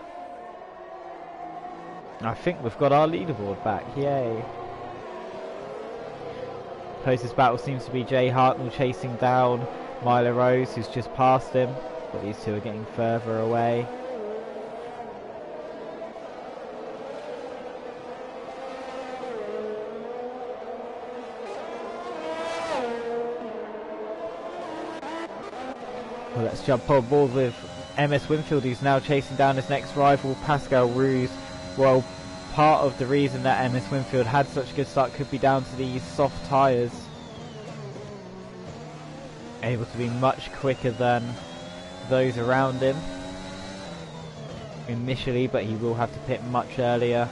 I think we've got our leaderboard back, yay. Closest battle seems to be Jay Hartnell chasing down Milo Rose, who's just passed him. But these two are getting further away. Well, let's jump on board with MS Winfield, who's now chasing down his next rival, Pascal Ruse. Well, part of the reason that MS Winfield had such a good start could be down to these soft tyres. Able to be much quicker than those around him initially, but he will have to pit much earlier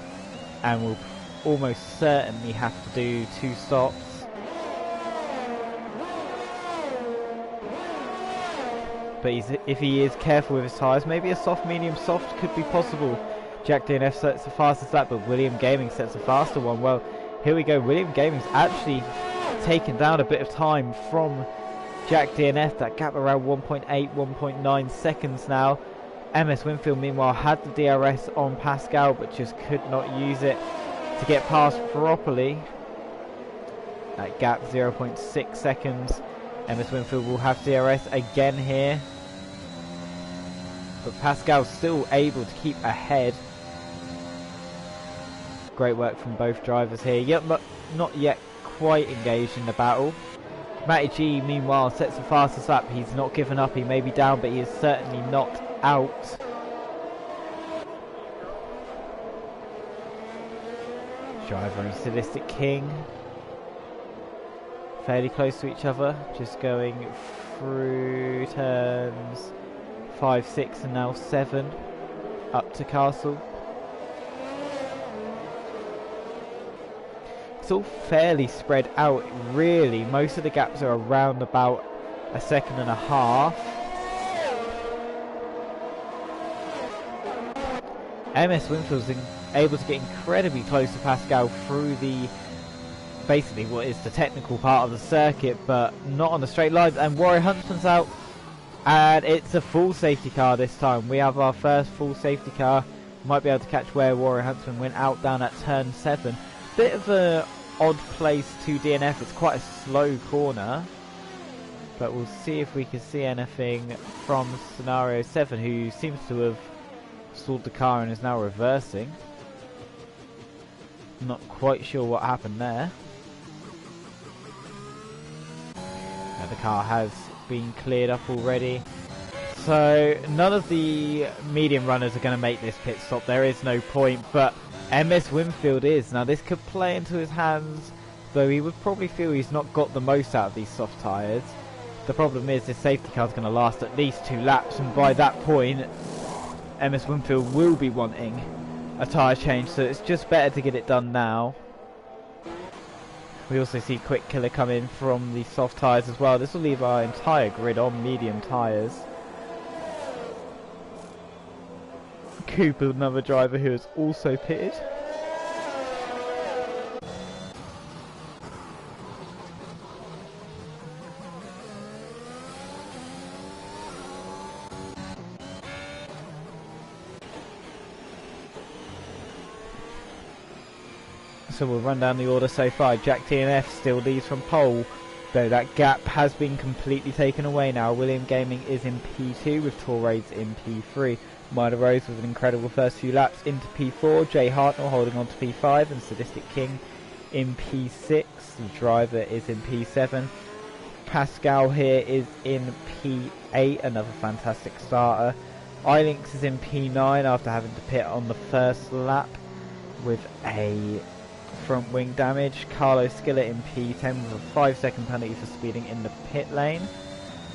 and will almost certainly have to do 2 stops. But if he is careful with his tyres, maybe a soft, medium, soft could be possible. Jack DNF sets the fastest lap, but William Gaming sets a faster one. Well, here we go. William Gaming's actually taken down a bit of time from Jack DNF. That gap around 1.8, 1.9 seconds now. MS Winfield, meanwhile, had the DRS on Pascal, but just could not use it to get past properly. That gap, 0.6 seconds. MS Winfield will have DRS again here. But Pascal's still able to keep ahead. Great work from both drivers here. Yep, but not yet quite engaged in the battle. Matty G, meanwhile, sets the fastest lap. He's not given up. He may be down, but he is certainly not out. Driver and Sadistic King. Fairly close to each other, just going through turns 5, 6 and now 7 up to Castle. It's all fairly spread out really. Most of the gaps are around about a second and a half. MS Winfield's able to get incredibly close to Pascal through the basically what is the technical part of the circuit, but not on the straight lines. And Warrior Huntsman's out, and it's a full safety car this time. We have our first full safety car. Might be able to catch where Warrior Huntsman went out down at turn 7. Bit of a odd place to DNF. It's quite a slow corner, but we'll see if we can see anything from Scenario 7, who seems to have stalled the car and is now reversing. Not quite sure what happened there. The car has been cleared up already. So none of the medium runners are going to make this pit stop. There is no point, but MS Winfield is. Now this could play into his hands, though he would probably feel he's not got the most out of these soft tyres. The problem is this safety car is going to last at least 2 laps, and by that point MS Winfield will be wanting a tyre change, so it's just better to get it done now. We also see Quick Killer come in from the soft tyres as well. This will leave our entire grid on medium tyres. Cooper, another driver who has also pitted. So we'll run down the order so far. Jack TNF still leads from pole, though that gap has been completely taken away now. William Gaming is in P2 with Torres in P3. Minor Rose with an incredible first few laps into P4. Jay Hartnell holding on to P5 and Sadistic King in P6. The driver is in P7. Pascal here is in P8, another fantastic starter. iLinks is in P9 after having to pit on the first lap with a front wing damage. Carlos Skillett in P10 with a 5-second penalty for speeding in the pit lane.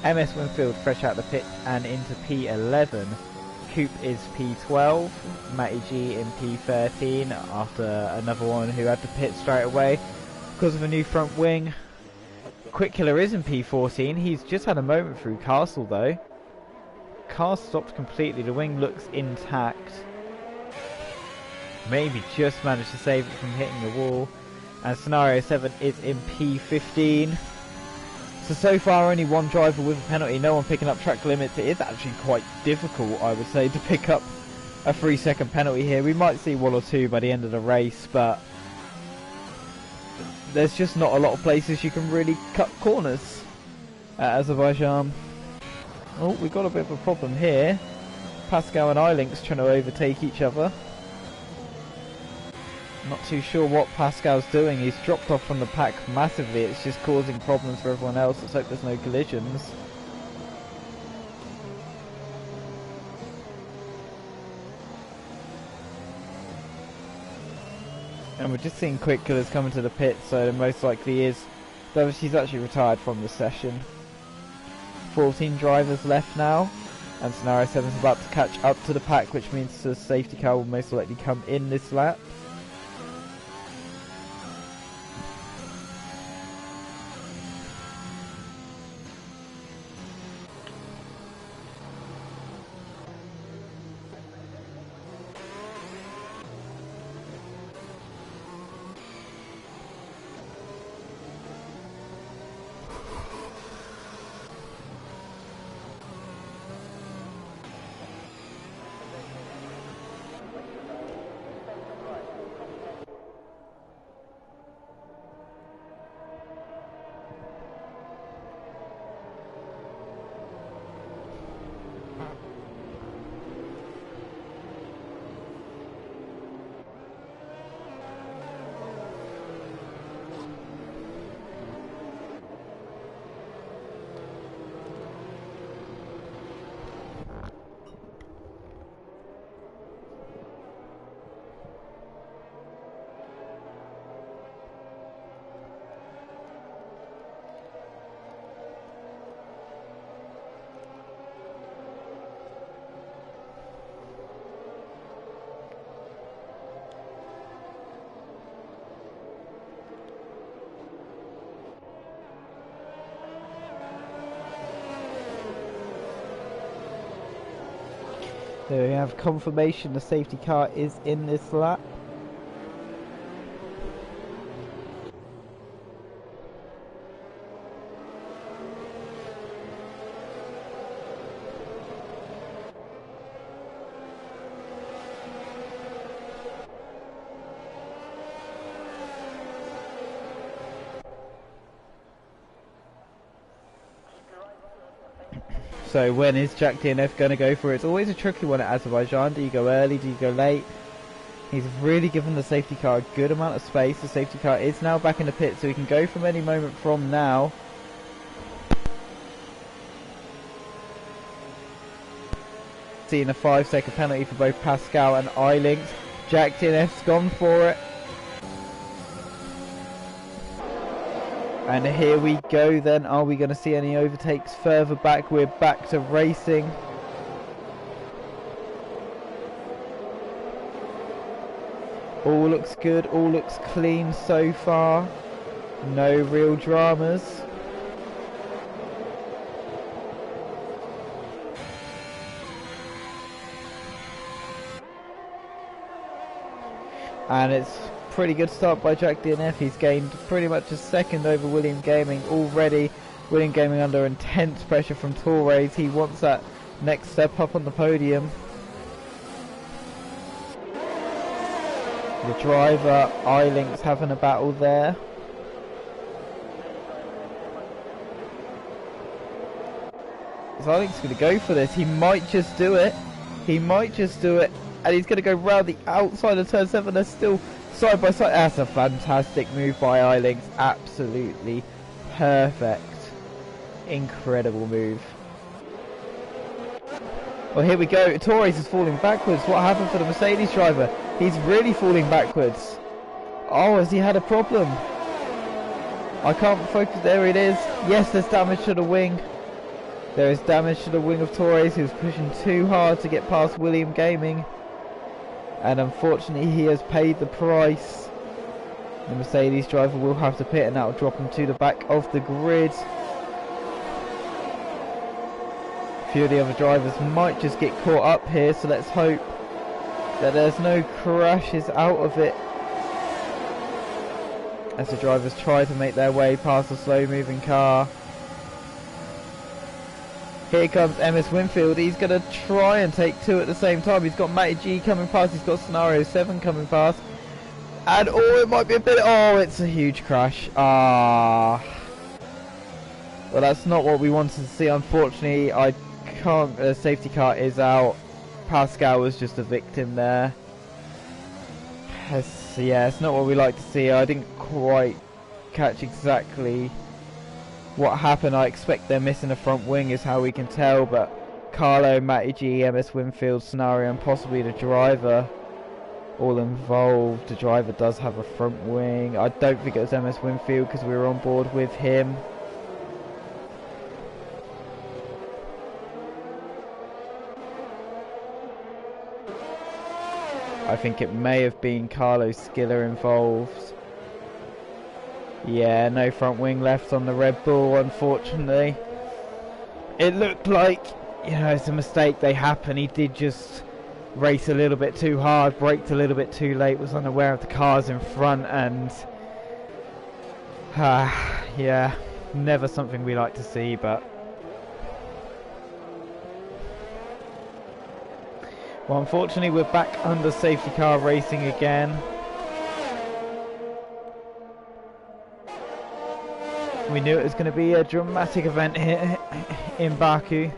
MS Winfield fresh out the pit and into P11. Coop is P12. Matty G in P13 after another one who had to pit straight away because of a new front wing. Quick Killer is in P14. He's just had a moment through Castle though. Car stopped completely. The wing looks intact. Maybe just managed to save it from hitting the wall. And Scenario 7 is in P15. So far only one driver with a penalty, no one picking up track limits. It is actually quite difficult, I would say, to pick up a 3-second penalty here. We might see one or two by the end of the race, but there's just not a lot of places you can really cut corners at Azerbaijan. Oh, we've got a bit of a problem here. Pascal and iLinks trying to overtake each other. Not too sure what Pascal's doing. He's dropped off from the pack massively. It's just causing problems for everyone else. Let's hope there's no collisions. And we're just seeing Quick Killers coming to the pit, so most likely is, though she's actually retired from the session. 14 drivers left now, and Scenario 7 is about to catch up to the pack, which means the safety car will most likely come in this lap. There we have confirmation the safety car is in this lap. So when is Jack DNF going to go for it? It's always a tricky one at Azerbaijan. Do you go early? Do you go late? He's really given the safety car a good amount of space. The safety car is now back in the pit, so he can go from any moment from now. Seeing a 5-second penalty for both Pascal and iLinks. Jack DNF's gone for it. And here we go then. Are we going to see any overtakes further back? We're back to racing. All looks good, all looks clean so far. No real dramas. And it's pretty good start by Jack DNF. He's gained pretty much a second over William Gaming already. William Gaming under intense pressure from Torres. He wants that next step up on the podium. The driver, iLink's having a battle there. So iLink's going to go for this. He might just do it. He might just do it. And he's going to go round the outside of turn 7. They're still side by side. That's a fantastic move by iLink's. Absolutely perfect. Incredible move. Well, here we go. Torres is falling backwards. What happened for the Mercedes driver? He's really falling backwards. Oh, has he had a problem? I can't focus. There it is. Yes, there's damage to the wing. There is damage to the wing of Torres, who's pushing too hard to get past William Gaming. And unfortunately, he has paid the price. The Mercedes driver will have to pit, and that will drop him to the back of the grid. A few of the other drivers might just get caught up here, so let's hope that there's no crashes out of it, as the drivers try to make their way past the slow moving car. Here comes MS Winfield. He's going to try and take two at the same time. He's got Matty G coming past. He's got Scenario 7 coming past. And oh, it might be a bit... Oh, it's a huge crash. Ah. Well, that's not what we wanted to see. Unfortunately, I can't... The safety car is out. Pascal was just a victim there. Yeah, it's not what we like to see. I didn't quite catch exactly what happened. I expect they're missing a front wing is how we can tell, but Carlo, Matty G, MS Winfield, Scenario and possibly the driver all involved. The driver does have a front wing. I don't think it was MS Winfield because we were on board with him. I think it may have been Carlo Skiller involved. Yeah, no front wing left on the Red Bull, unfortunately. It looked like, you know, it's a mistake. They happen. He did just race a little bit too hard, braked a little bit too late, was unaware of the cars in front, and yeah, never something we like to see, but well, unfortunately we're back under safety car racing again. We knew it was going to be a dramatic event here in Baku.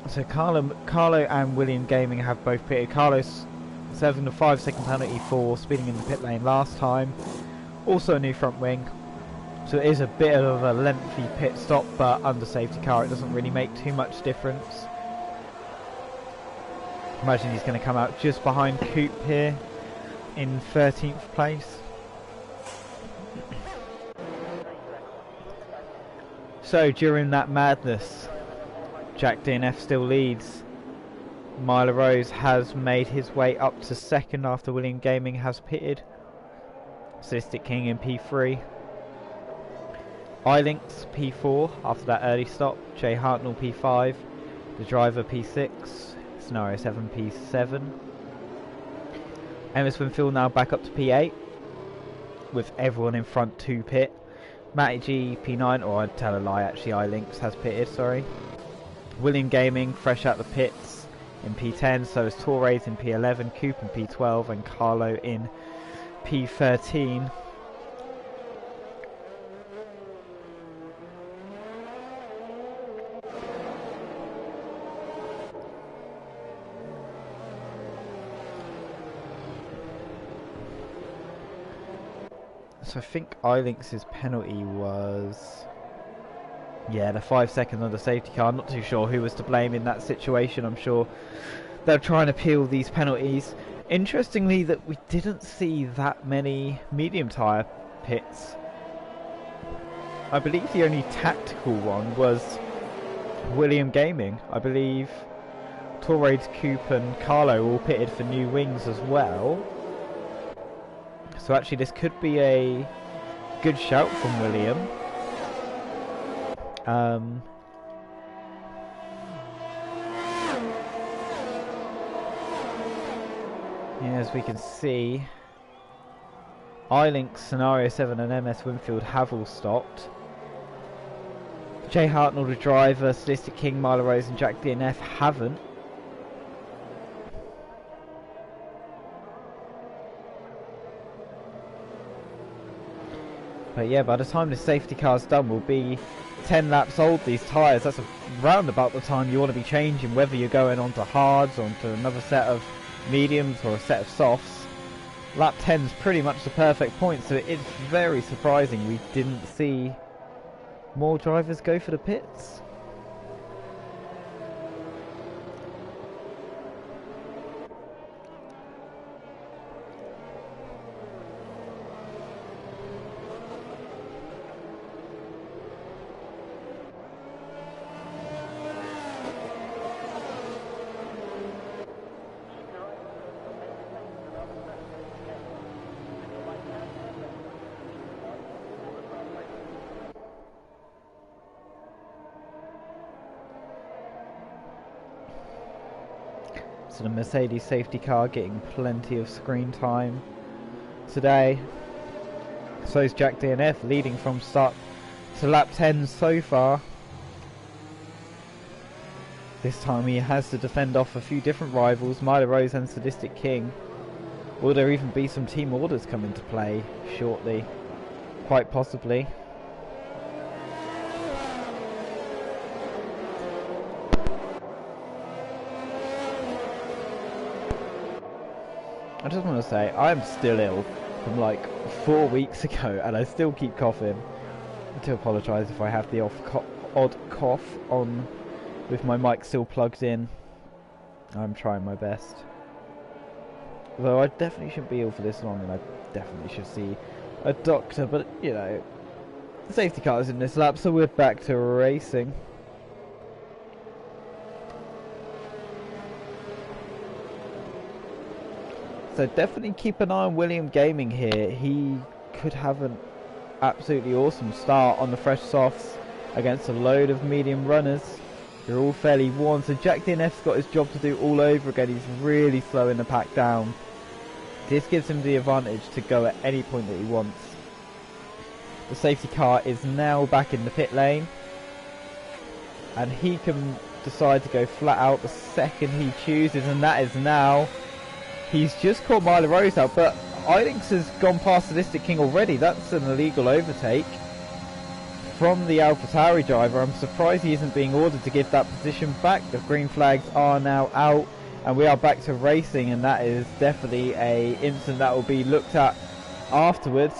So Carlo and William Gaming have both pitted. Carlos serving a 5-second penalty for speeding in the pit lane last time. Also a new front wing. So it is a bit of a lengthy pit stop, but under safety car it doesn't really make too much difference. Imagine he's going to come out just behind Coop here in 13th place. So during that madness, Jack DNF still leads. Milo Rose has made his way up to second after William Gaming has pitted. Sadistic King in P3. iLinks P4 after that early stop. Jay Hartnell P5. The driver P6. Scenario 7 P7. MS Winfield now back up to P8 with everyone in front to pit. Matty G P9, or I'd tell a lie, actually iLinks has pitted, sorry. William Gaming fresh out the pits in P10, so is Torres in P11, Coop in P12 and Carlo in P13. So I think Ilinx's penalty was, yeah, the 5 seconds on the safety car. I'm not too sure who was to blame in that situation. I'm sure they're trying to appeal these penalties. Interestingly, that we didn't see that many medium tyre pits. I believe the only tactical one was William Gaming. I believe Torres, Coop and Carlo all pitted for new wings as well. So actually this could be a good shout from William. Yeah, as we can see, iLinks, Scenario 7 and MS Winfield have all stopped. Jay Hartnell, the driver, Sadistic King, Milo Rose and Jack DNF haven't. But yeah, by the time the safety car's done, we'll be 10 laps old, these tyres. That's around about the time you want to be changing, whether you're going on to hards, onto another set of mediums or a set of softs. Lap 10 is pretty much the perfect point, so it's very surprising we didn't see more drivers go for the pits. So the Mercedes safety car getting plenty of screen time today. So is Jack DNF, leading from start to lap 10 so far. This time he has to defend off a few different rivals, Milo Rose and Sadistic King. Will there even be some team orders come into play shortly? Quite possibly. I just want to say, I'm still ill from like 4 weeks ago and I still keep coughing. I do apologise if I have the odd cough on with my mic still plugged in. I'm trying my best. Though I definitely shouldn't be ill for this long and I definitely should see a doctor, but you know, the safety car is in this lap, so we're back to racing. So definitely keep an eye on William Gaming here. He could have an absolutely awesome start on the fresh softs against a load of medium runners. They're all fairly worn, so Jack DNF's got his job to do all over again. He's really slowing the pack down. This gives him the advantage to go at any point that he wants. The safety car is now back in the pit lane, and he can decide to go flat out the second he chooses, and that is now. He's just caught Milo Rose out, but Ilinx has gone past Sadistic King already. That's an illegal overtake from the AlphaTauri driver. I'm surprised he isn't being ordered to give that position back. The green flags are now out and we are back to racing, and that is definitely a incident that will be looked at afterwards.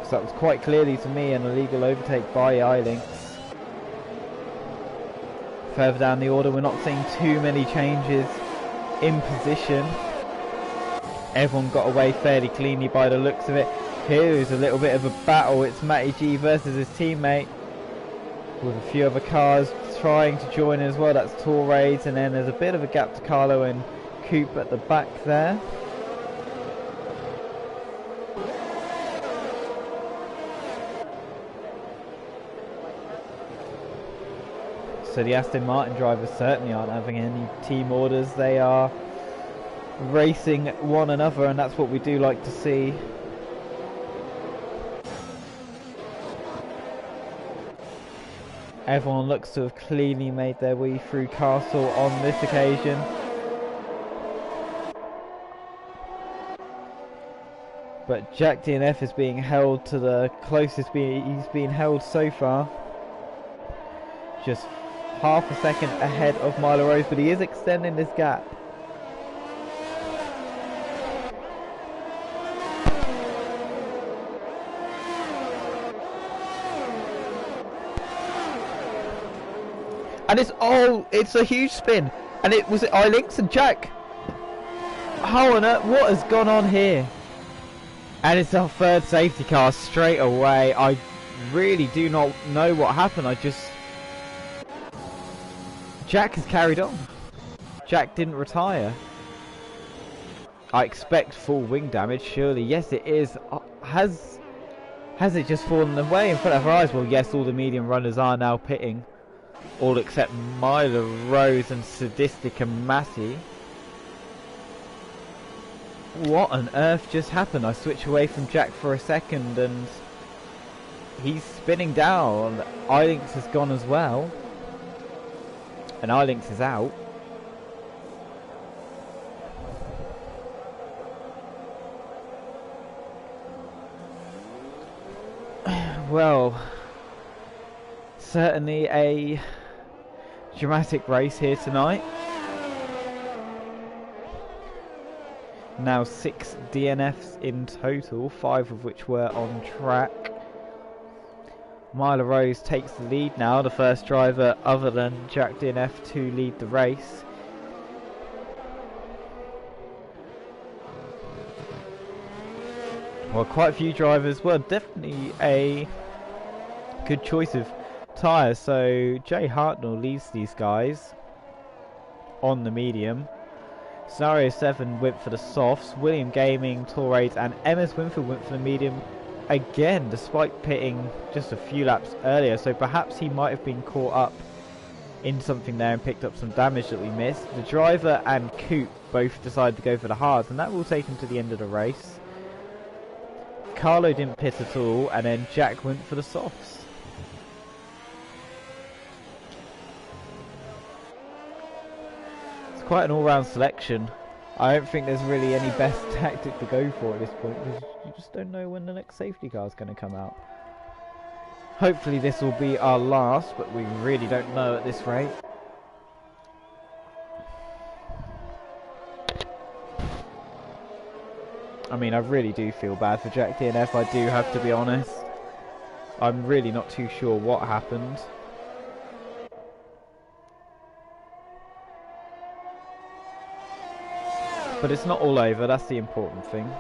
So that was quite clearly to me an illegal overtake by Ilinx. Further down the order, we're not seeing too many changes in position. Everyone got away fairly cleanly by the looks of it. Here is a little bit of a battle. It's Matty G versus his teammate, with a few other cars trying to join as well. That's Torres, and then there's a bit of a gap to Carlo and Coop at the back there. So the Aston Martin drivers certainly aren't having any team orders. They are racing one another, and that's what we do like to see. Everyone looks to have cleanly made their way through Castle on this occasion. But Jack DNF is being held to the closest he's been held so far. Just half a second ahead of Milo Rose, but he is extending this gap. And it's a huge spin. And it was I-Links and Jack. How on earth, what has gone on here? And it's our third safety car straight away. I really do not know what happened. Jack has carried on. Jack didn't retire. I expect full wing damage, surely. Yes, it is. Has it just fallen away in front of our eyes? Well, yes, all the medium runners are now pitting. All except Milo Rose and Sadistic and Matty. What on earth just happened? I switch away from Jack for a second and he's spinning down. I-Links has gone as well. And I-Links is out. Well, certainly a dramatic race here tonight. Now 6 DNFs in total, 5 of which were on track. Milo Rose takes the lead now, the first driver other than Jack DNF to lead the race. Well, quite a few drivers, well, definitely a good choice of tyres. So Jay Hartnell leads these guys on the medium. Scenario 7 went for the softs. William Gaming, Torres and Emma's Winfield went for the medium again, despite pitting just a few laps earlier. So perhaps he might have been caught up in something there and picked up some damage that we missed. The driver and Coop both decided to go for the hards, and that will take him to the end of the race. Carlo didn't pit at all, and then Jack went for the softs. Quite an all-round selection. I don't think there's really any best tactic to go for at this point, because you just don't know when the next safety car is going to come out. Hopefully this will be our last, but we really don't know at this rate. I mean, I really do feel bad for Jack DNF, I do have to be honest. I'm really not too sure what happened. But it's not all over, that's the important thing.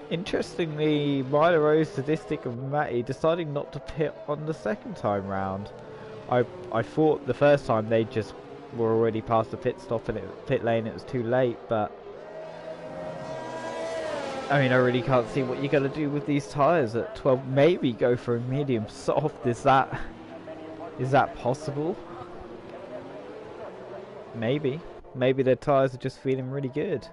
Interestingly, Milo Rose, Sadistic and Matty deciding not to pit on the second time round. I thought the first time they just were already past the pit stop and pit lane, it was too late, but I mean, I really can't see what you're going to do with these tyres at 12. Maybe go for a medium soft. Is that possible? Maybe their tyres are just feeling really good.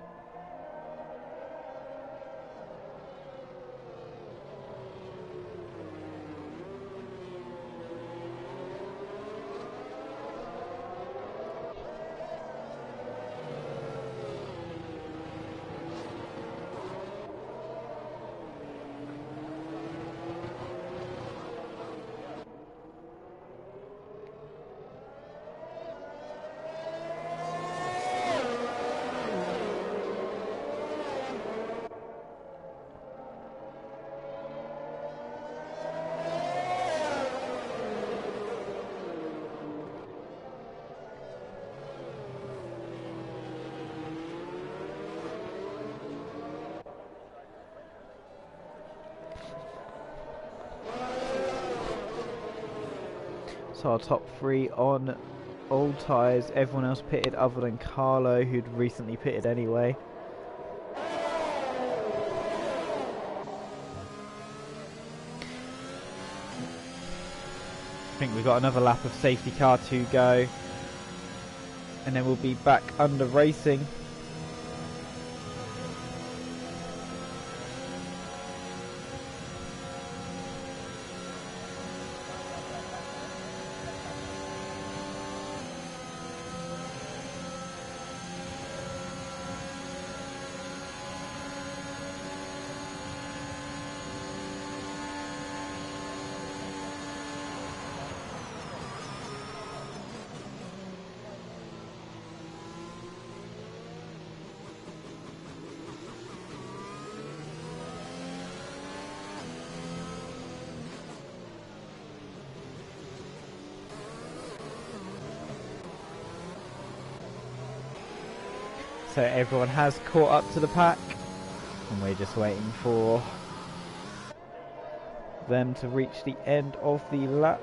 So our top 3 on old tyres, everyone else pitted other than Carlo, who'd recently pitted anyway. I think we've got another lap of safety car to go, and then we'll be back under racing. so everyone has caught up to the pack, and we're just waiting for them to reach the end of the lap.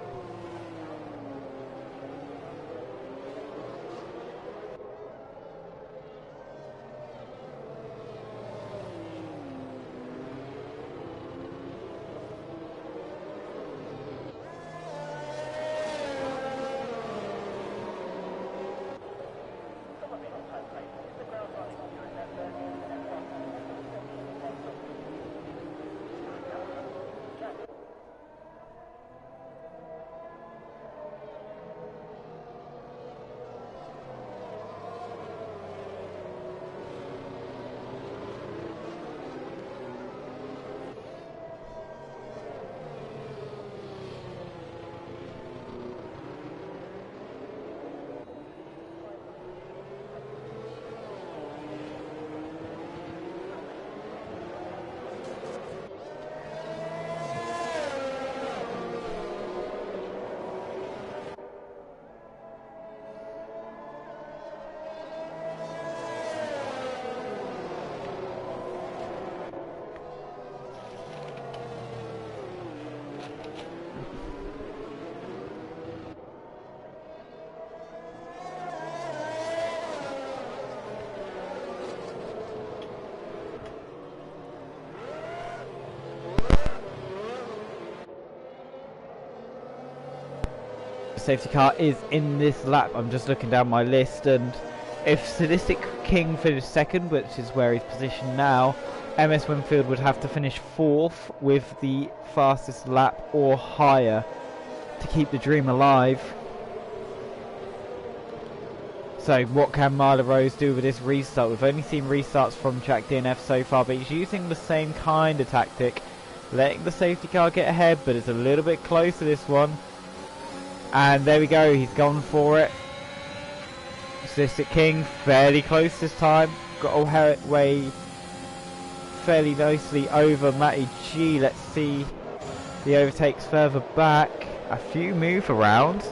Safety car is in this lap. I'm just looking down my list, and if Sadistic King finished second, which is where he's positioned now, MS Winfield would have to finish fourth with the fastest lap or higher to keep the dream alive. So what can Marla Rose do with this restart? We've only seen restarts from Jack DNF so far, but he's using the same kind of tactic, letting the safety car get ahead, but it's a little bit close to this one. And there we go, he's gone for it. Sadistic King fairly close this time. Got away fairly nicely over Matty G. Let's see the overtakes further back. A few move around.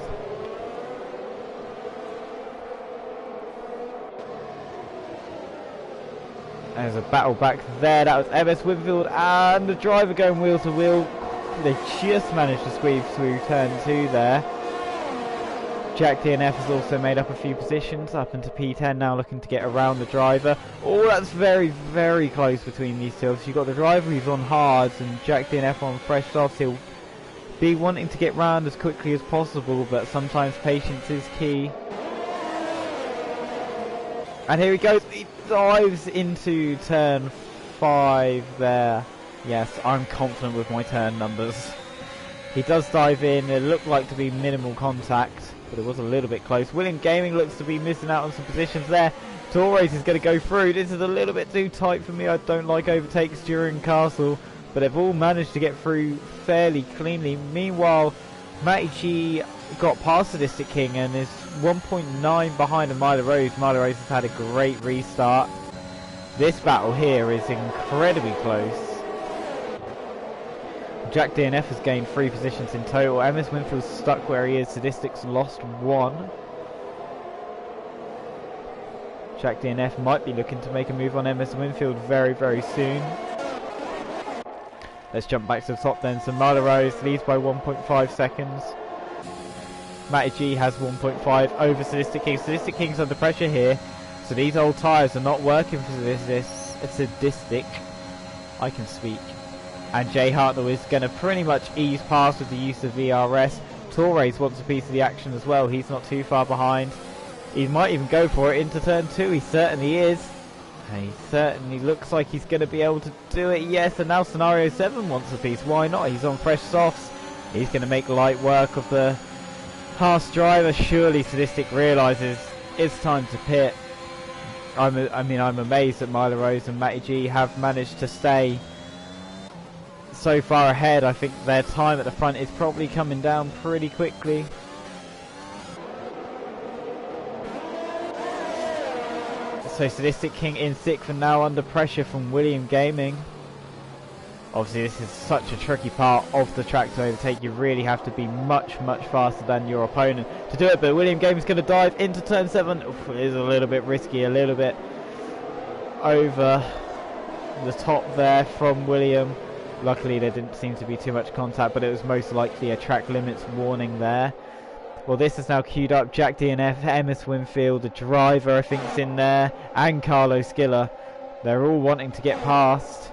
There's a battle back there. That was MS Winfield and the driver going wheel to wheel. They just managed to squeeze through turn 2 there. Jack DNF has also made up a few positions, up into P10 now, looking to get around the driver. Oh, that's very, very close between these two. So you've got the driver who's on hards and Jack DNF on fresh softs. He'll be wanting to get round as quickly as possible, but sometimes patience is key. And here he goes, he dives into turn 5 there. Yes, I'm confident with my turn numbers. He does dive in, it looked like to be minimal contact, but it was a little bit close. William Gaming looks to be missing out on some positions there. Torres is going to go through. This is a little bit too tight for me. I don't like overtakes during Castle, but they've all managed to get through fairly cleanly. Meanwhile, Matty G got past Sadistic King and is 1.9 behind Amila Rose. Amila Rose has had a great restart. This battle here is incredibly close. Jack DNF has gained 3 positions in total. MS Winfield's stuck where he is. Sadistic's lost 1. Jack DNF might be looking to make a move on MS Winfield very, very soon. Let's jump back to the top then. So Marla Rose leads by 1.5 seconds. Matty G has 1.5 over Sadistic King. Sadistic King's under pressure here. So these old tyres are not working for this Sadistic. I can speak. And Jay Hartnell is going to pretty much ease past with the use of VRS. Torres wants a piece of the action as well. He's not too far behind. He might even go for it into turn 2. He certainly is. And he certainly looks like he's going to be able to do it. Yes, and now Scenario 7 wants a piece. Why not? He's on fresh softs. He's going to make light work of the Haas driver. Surely Sadistic realises it's time to pit. I'm amazed that Mila Rose and Matty G have managed to stay so far ahead. I think their time at the front is probably coming down pretty quickly. So Sadistic King in 6th and now under pressure from William Gaming. Obviously this is such a tricky part of the track to overtake. You really have to be much, much faster than your opponent to do it. But William Gaming's going to dive into turn 7. Oof, it is a little bit risky, a little bit over the top there from William. Luckily there didn't seem to be too much contact, but it was most likely a track limits warning there. Well, this is now queued up. Jack DNF, MS Winfield, the driver I think is in there, and Carlo Skiller. They're all wanting to get past.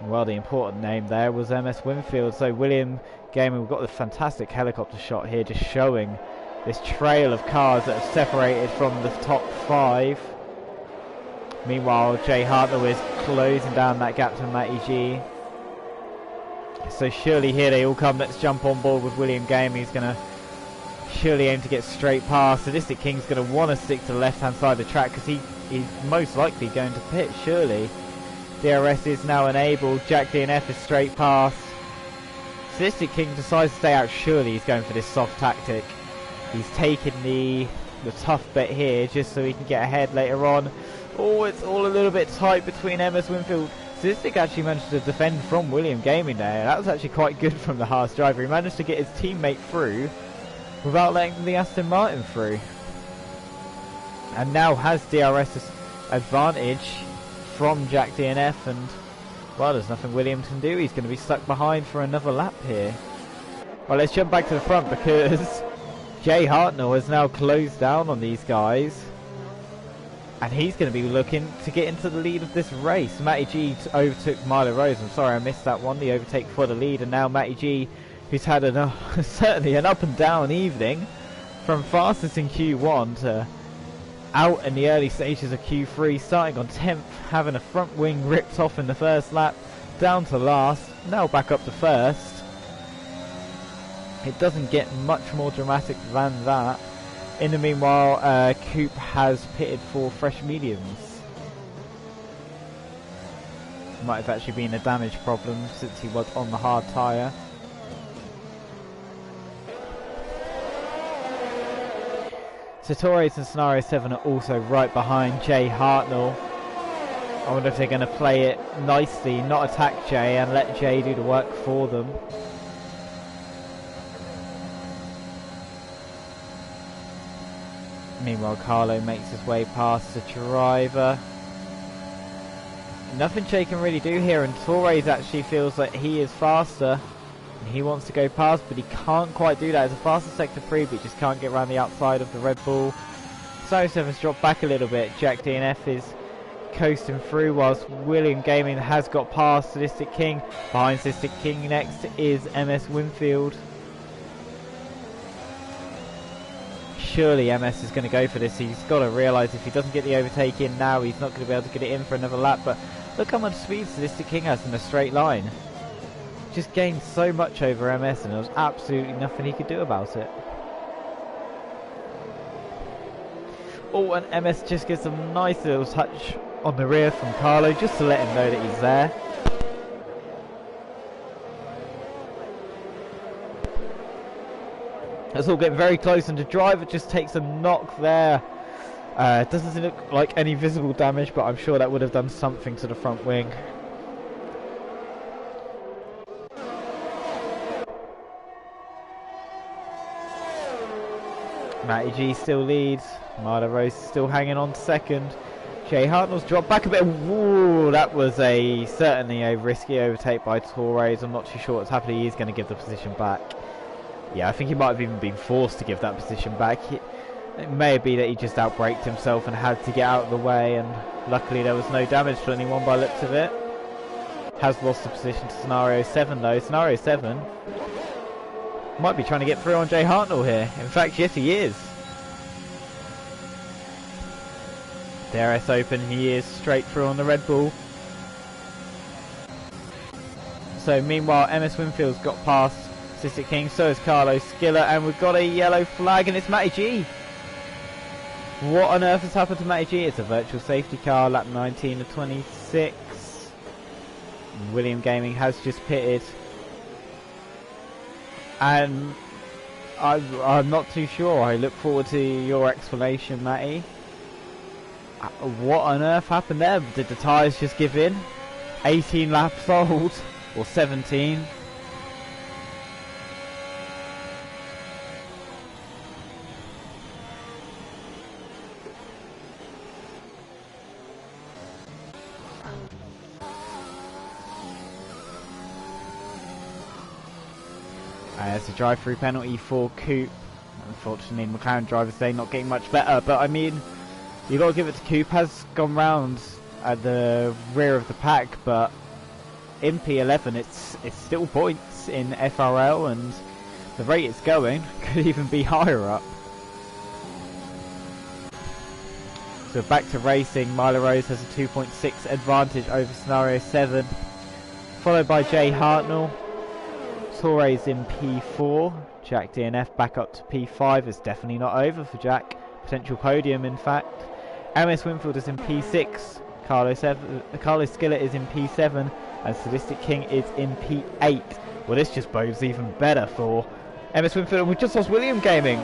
Well, the important name there was MS Winfield. So William Gaming, we've got the fantastic helicopter shot here just showing this trail of cars that have separated from the top 5. Meanwhile, Jay Hartnell is closing down that gap to Matty G. So surely here they all come. Let's jump on board with William Gaming. He's going to surely aim to get straight past. Sadistic King's going to want to stick to the left hand side of the track because he's most likely going to pit, surely. DRS is now enabled. Jack DNF is straight past. Sadistic King decides to stay out. Surely he's going for this soft tactic. He's taking the tough bet here just so he can get ahead later on. Oh, it's all a little bit tight between MS Winfield. Sadistic actually managed to defend from William Gaming there. That was actually quite good from the Haas driver. He managed to get his teammate through without letting the Aston Martin through. And now has DRS advantage from Jack DNF, and well, there's nothing Williams can do. He's going to be stuck behind for another lap here. Well, let's jump back to the front because Jay Hartnell has now closed down on these guys, and he's going to be looking to get into the lead of this race. Matty G overtook Milo Rose. I'm sorry I missed that one, the overtake for the lead, and now Matty G, who's had certainly an up and down evening from fastest in Q1 to out in the early stages of Q3, starting on 10th, having a front wing ripped off in the first lap, down to last, now back up to first. It doesn't get much more dramatic than that. In the meanwhile, Coop has pitted for fresh mediums. Might have actually been a damage problem since he was on the hard tyre. So Torres and Scenario 7 are also right behind Jay Hartnell. I wonder if they're going to play it nicely, not attack Jay and let Jay do the work for them. Meanwhile, Carlo makes his way past the driver. Nothing Jay can really do here, and Torres actually feels like he is faster. He wants to go past, but he can't quite do that. It's a faster sector 3, but he just can't get around the outside of the Red Bull. Sino 7's dropped back a little bit. Jack DNF is coasting through, whilst William Gaming has got past Sadistic King. Behind Sadistic King next is MS Winfield. Surely MS is going to go for this. He's got to realise if he doesn't get the overtake in now, he's not going to be able to get it in for another lap. But look how much speed Sadistic King has in a straight line. Just gained so much over MS, and there was absolutely nothing he could do about it. Oh, and MS just gets a nice little touch on the rear from Carlo just to let him know that he's there. It's all getting very close, and the driver just takes a knock there. It doesn't look like any visible damage, but I'm sure that would have done something to the front wing. Matty G still leads. Marla Rose is still hanging on second. Jay Hartnell's dropped back a bit. Woo, that was certainly a risky overtake by Torres. I'm not too sure what's happening. He's going to give the position back. Yeah, I think he might have even been forced to give that position back. It may be that he just outbraked himself and had to get out of the way, and luckily there was no damage to anyone by the looks of it. Has lost the position to Scenario 7 though. Scenario 7 might be trying to get through on Jay Hartnell here. In fact, yes he is. DRS open, he is straight through on the Red Bull. So meanwhile, MS Winfield's got past Sadistic King, so is Carlo Skiller, and we've got a yellow flag, and it's Matty G. What on earth has happened to Matty G? It's a virtual safety car, lap 19 of 26. William Gaming has just pitted. And I'm not too sure. I look forward to your explanation, Matty. What on earth happened there? Did the tyres just give in? 18 laps old, or 17. There's a drive-through penalty for Coop. Unfortunately, McLaren drivers, they're not getting much better, but I mean, you got to give it to Coop. Has gone round at the rear of the pack, but in P11 it's still points in FRL, and the rate it's going could even be higher up. So back to racing. Milo Rose has a 2.6 advantage over Scenario 7, followed by Jay Hartnell. Torres in P4. Jack DNF back up to P5. It's definitely not over for Jack. Potential podium, in fact. MS Winfield is in P6. Carlos Skillett is in P7. And Sadistic King is in P8. Well, this just bodes even better for MS Winfield. And we just lost William Gaming.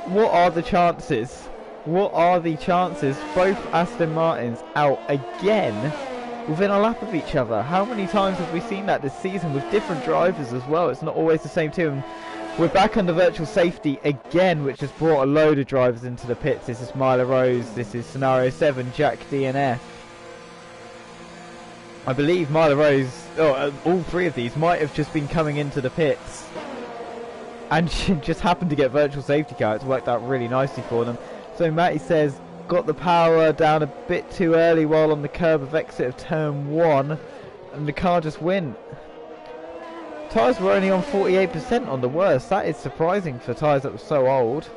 What are the chances? What are the chances? Both Aston Martins out again within a lap of each other. How many times have we seen that this season with different drivers as well? It's not always the same team. We're back under virtual safety again, which has brought a load of drivers into the pits. This is Milo Rose, this is Scenario 7, Jack DNF. I believe Milo Rose, all three of these might have just been coming into the pits and just happened to get virtual safety car. It's worked out really nicely for them. So Matty says, got the power down a bit too early while on the curb of exit of turn 1, and the car just went. Tyres were only on 48% on the worst. That is surprising for tyres that were so old.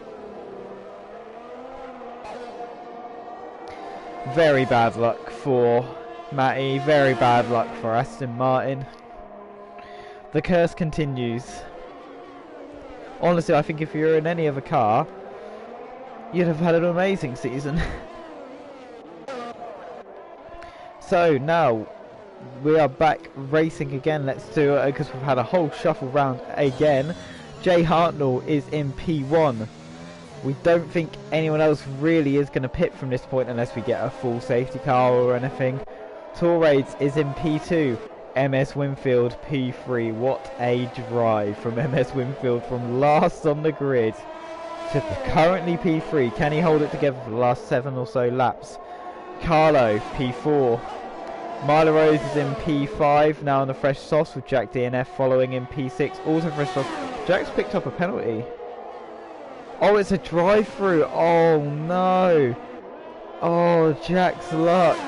Very bad luck for Matty, very bad luck for Aston Martin. The curse continues. Honestly, I think if you're in any other car, you'd have had an amazing season. So now we are back racing again. Let's do it because we've had a whole shuffle round again. Jay Hartnell is in P1. We don't think anyone else really is going to pit from this point unless we get a full safety car or anything. Torres is in P2. MS Winfield P3. What a drive from MS Winfield from last on the grid to currently P3. Can he hold it together for the last 7 or so laps? Carlo P4. Milo Rose is in P5 now on the fresh sauce with Jack DNF following in P6. Also fresh sauce. Jack's picked up a penalty. Oh, it's a drive-through. Oh no. Oh, Jack's luck.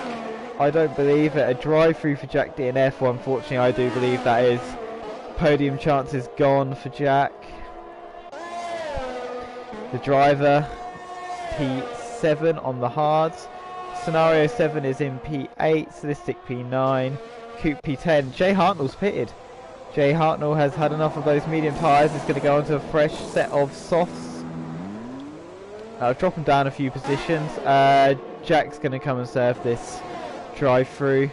I don't believe it. A drive-through for Jack DNF. Well, unfortunately, I do believe that is. Podium chances gone for Jack. The driver, P7 on the hards. Scenario 7 is in P8, Sadistic P9, Coop P10. Jay Hartnell's pitted. Jay Hartnell has had enough of those medium tyres. He's going to go onto a fresh set of softs. I'll drop him down a few positions. Jack's going to come and serve this drive-through.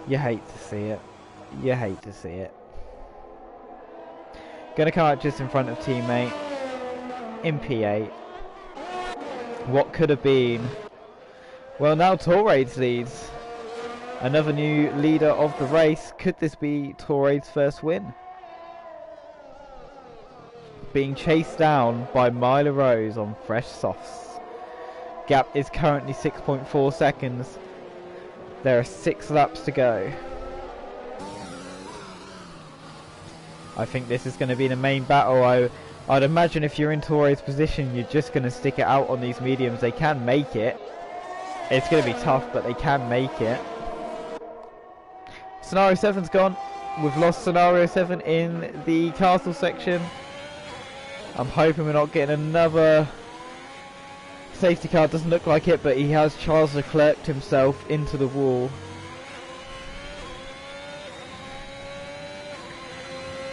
You hate to see it. You hate to see it. Gonna come out just in front of teammate in P8. What could have been? Well, now Torres leads. Another new leader of the race. Could this be Torres' first win? Being chased down by Milo Rose on fresh softs. Gap is currently 6.4 seconds. There are 6 laps to go. I think this is going to be the main battle. I'd imagine if you're in Torres' position, you're just going to stick it out on these mediums. They can make it. It's going to be tough, but they can make it. Scenario 7's gone. We've lost Scenario 7 in the castle section. I'm hoping we're not getting another safety car. Doesn't look like it, but he has Charles Leclerc himself into the wall.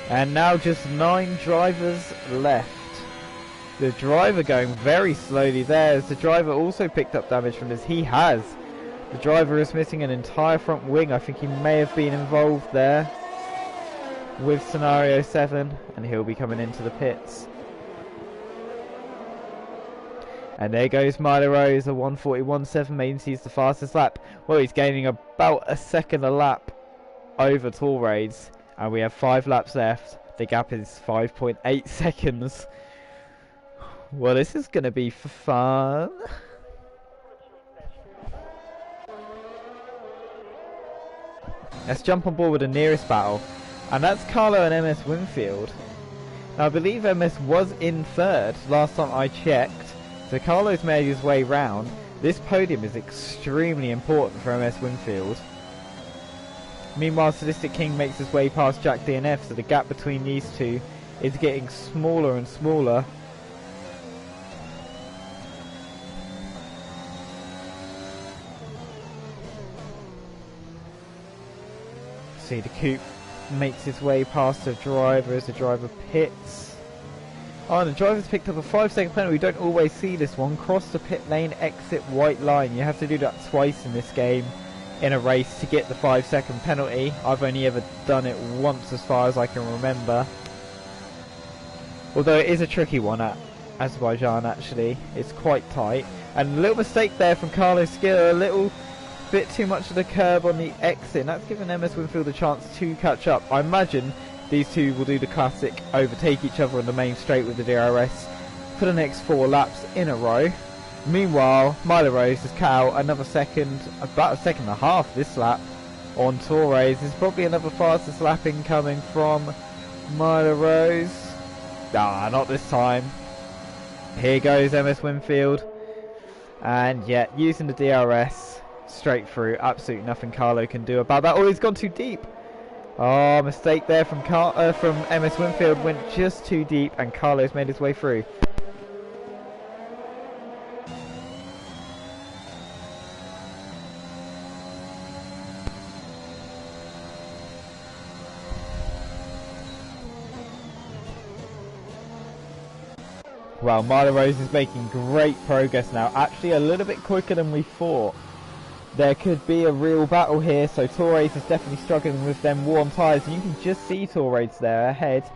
And now just 9 drivers left. The driver going very slowly there, as the driver also picked up damage from this. He has. The driver is missing an entire front wing. I think he may have been involved there with Scenario 7, and he'll be coming into the pits. And there goes Milo Rose, a 1:41.7 means he's the fastest lap. Well, he's gaining about a second a lap over Torres. And we have 5 laps left. The gap is 5.8 seconds. Well, this is going to be fun. Let's jump on board with the nearest battle, and that's Carlo and MS Winfield. Now I believe MS was in third last time I checked, so Carlo's made his way round. This podium is extremely important for MS Winfield. Meanwhile, Sadistic King makes his way past Jack DNF, so the gap between these two is getting smaller and smaller. See, the coupe makes his way past the driver as the driver pits. Oh, and the driver's picked up a 5-second penalty. We don't always see this one. Cross the pit lane, exit white line. You have to do that twice in this game in a race to get the 5-second penalty. I've only ever done it once as far as I can remember. Although it is a tricky one at Azerbaijan actually. It's quite tight. And a little mistake there from Carlos Skill. A little bit too much of the curb on the exit, and that's given MS Winfield a chance to catch up. I imagine these two will do the classic overtake each other on the main straight with the DRS for the next 4 laps in a row. Meanwhile, Milo Rose has cut out another second, about a second and a half this lap on Torres. There's probably another fastest lap incoming from Milo Rose. Ah, not this time. Here goes MS Winfield, and yeah, using the DRS straight through, absolutely nothing Carlo can do about that. Oh, he's gone too deep. Oh, mistake there from MS Winfield, went just too deep, and Carlo's made his way through. Well, Milo Rose is making great progress now, actually a little bit quicker than we thought. There could be a real battle here, so Torres is definitely struggling with them warm tyres, and you can just see Torres there ahead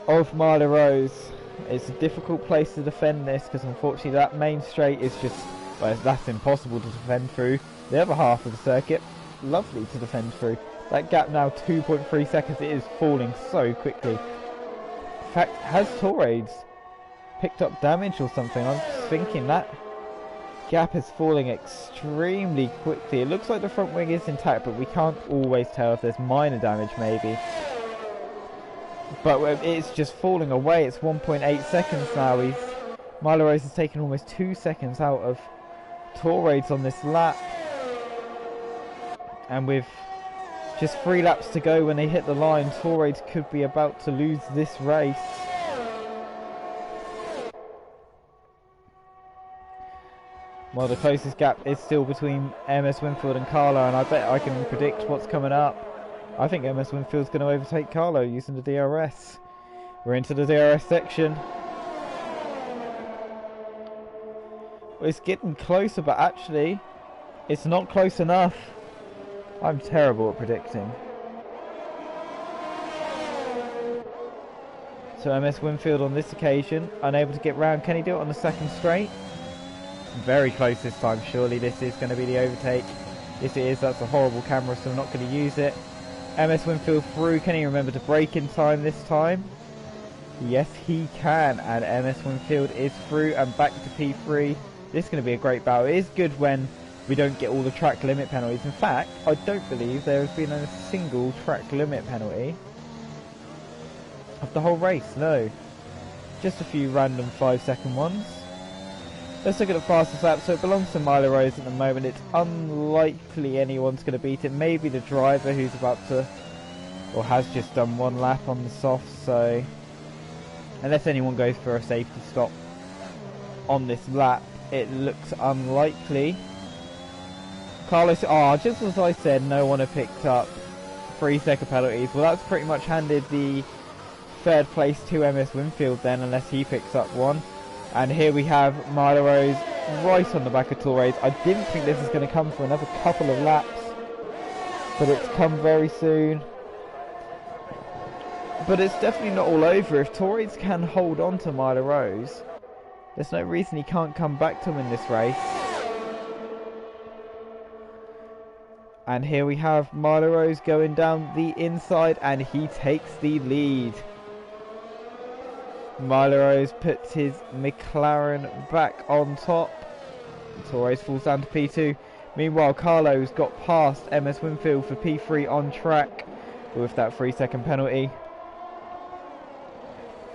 of Milo Rose. It's a difficult place to defend this, because unfortunately that main straight is just, well, that's impossible to defend through. The other half of the circuit, lovely to defend through. That gap now 2.3 seconds, it is falling so quickly. In fact, has Torres picked up damage or something? I'm just thinking that gap is falling extremely quickly. It looks like the front wing is intact, but we can't always tell if there's minor damage maybe. But it's just falling away. It's 1.8 seconds now. Milo Rose has taken almost 2 seconds out of Torres on this lap. And with just 3 laps to go when they hit the line, Torres could be about to lose this race. Well, the closest gap is still between MS Winfield and Carlo, and I bet I can predict what's coming up. I think MS Winfield's going to overtake Carlo using the DRS. We're into the DRS section. Well, it's getting closer, but actually, it's not close enough. I'm terrible at predicting. So MS Winfield on this occasion, unable to get round. Can he do it on the second straight? Very close this time. Surely this is going to be the overtake. Yes, it is. That's a horrible camera, so I'm not going to use it. MS Winfield through. Can he remember to brake in time this time? Yes, he can. And MS Winfield is through and back to P3. This is going to be a great battle. It is good when we don't get all the track limit penalties. In fact, I don't believe there has been a single track limit penalty of the whole race. No. Just a few random 5-second ones. Let's look at the fastest lap. So it belongs to Milo Rose at the moment. It's unlikely anyone's going to beat it. Maybe the driver who's about to, or has just done 1 lap on the soft. So unless anyone goes for a safety stop on this lap, it looks unlikely. Carlos, just as I said, no one had picked up 3-second penalties. Well, that's pretty much handed the 3rd place to MS Winfield then, unless he picks up one. And here we have Milo Rose right on the back of Torres. I didn't think this was going to come for another couple of laps, but it's come very soon. But it's definitely not all over. If Torres can hold on to Milo Rose, there's no reason he can't come back to him in this race. And here we have Milo Rose going down the inside, and he takes the lead. Milo Rose puts his McLaren back on top. Torres falls down to P2. Meanwhile, Carlo's got past MS Winfield for P3 on track with that 3-second penalty.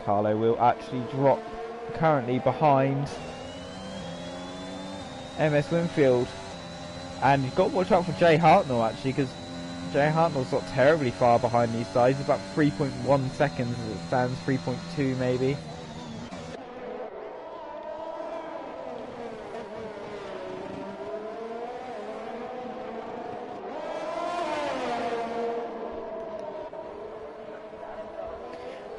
Carlo will actually drop currently behind MS Winfield. And you've got to watch out for Jay Hartnell actually, because Jay Hartnell's not terribly far behind these guys. He's about 3.1 seconds as it stands, 3.2 maybe.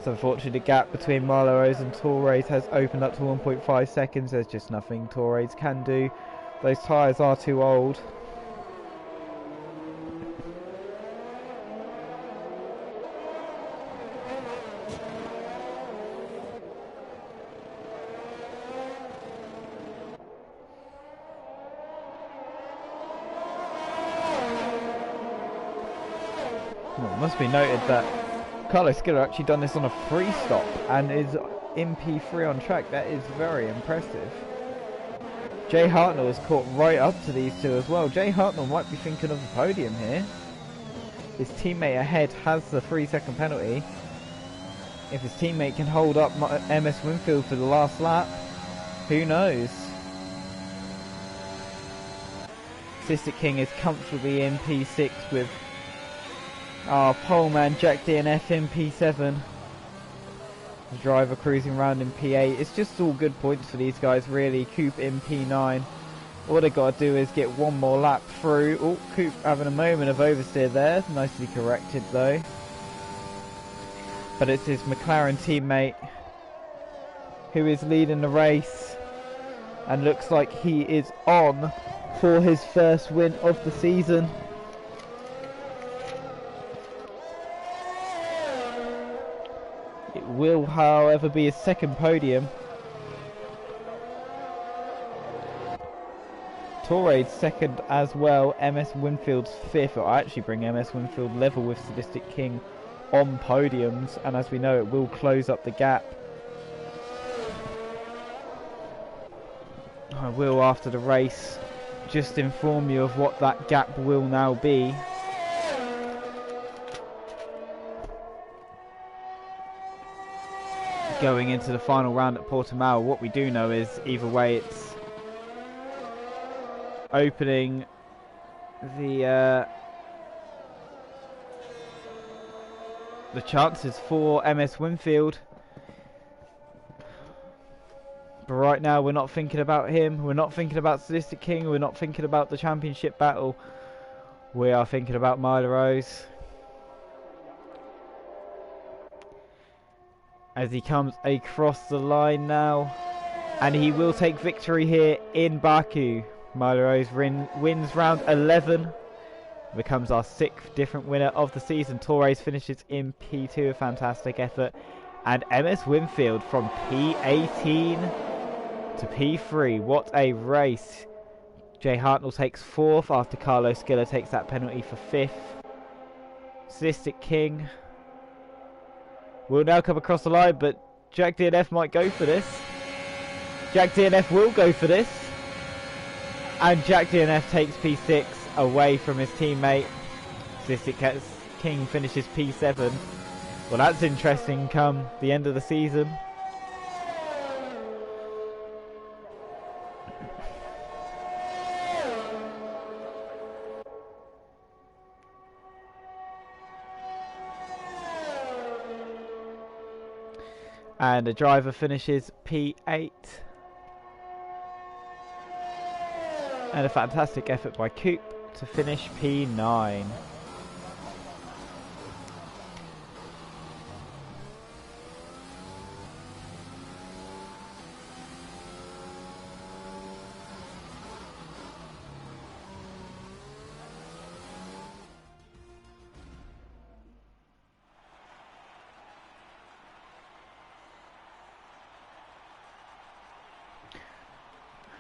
So unfortunately the gap between Marlowe's and Torres has opened up to 1.5 seconds. There's just nothing Torres can do. Those tyres are too old. Well, it must be noted that Carlos Skiller actually done this on a free stop and is in P3 on track. That is very impressive. Jay Hartnell has caught right up to these two as well. Jay Hartnell might be thinking of a podium here. His teammate ahead has the 3-second penalty. If his teammate can hold up MS Winfield for the last lap, who knows? Sadistic King is comfortably in P6 with our poleman Jack DNF in P7. The driver cruising around in P8. It's just all good points for these guys really. Coop in P9. All they got to do is get one more lap through. Oh, Coop having a moment of oversteer there. Nicely corrected though. But it's his McLaren teammate who is leading the race. And looks like he is on for his first win of the season. It will, however, be his second podium. Torres second as well. MS Winfield's fifth. It'll actually bring MS Winfield level with Sadistic King on podiums, and as we know, it will close up the gap. I will, after the race, just inform you of what that gap will now be. Going into the final round at Portimao, what we do know is either way it's opening the chances for MS Winfield. But right now we're not thinking about him, we're not thinking about Sadistic King, we're not thinking about the championship battle. We are thinking about Myla Rose. As he comes across the line now, and he will take victory here in Baku. Myla Rose wins round 11, becomes our 6th different winner of the season. Torres finishes in P2, a fantastic effort, and MS Winfield from P18 to P3. What a race. Jay Hartnell takes 4th after Carlos Skiller takes that penalty for 5th. Sadistic King will now come across the line, but Jack DNF might go for this. Jack DNF will go for this. And Jack DNF takes P6 away from his teammate. Sadistic King finishes P7. Well, that's interesting come the end of the season. And the driver finishes P8. And a fantastic effort by Coop to finish P9.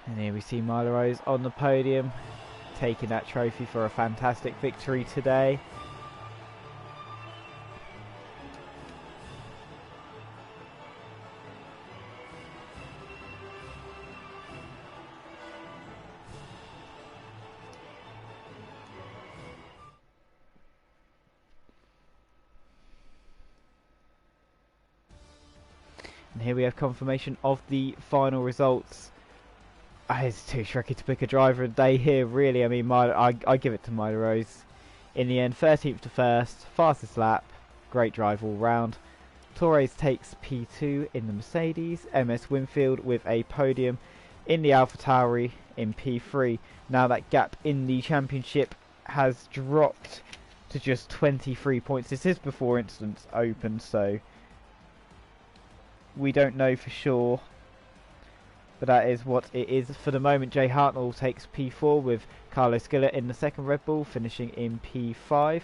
And here we see Myla Rose on the podium, taking that trophy for a fantastic victory today. here we have confirmation of the final results. It's too tricky to pick a driver a day here, really. I mean, I give it to Myla Rose. In the end, 13th to 1st, fastest lap, great drive all round. Torres takes P2 in the Mercedes, MS Winfield with a podium in the AlphaTauri in P3. Now that gap in the championship has dropped to just 23 points. This is before incidents open, so we don't know for sure, but that is what it is for the moment. Jay Hartnell takes P4 with Carlos Gillett in the second Red Bull, finishing in P5.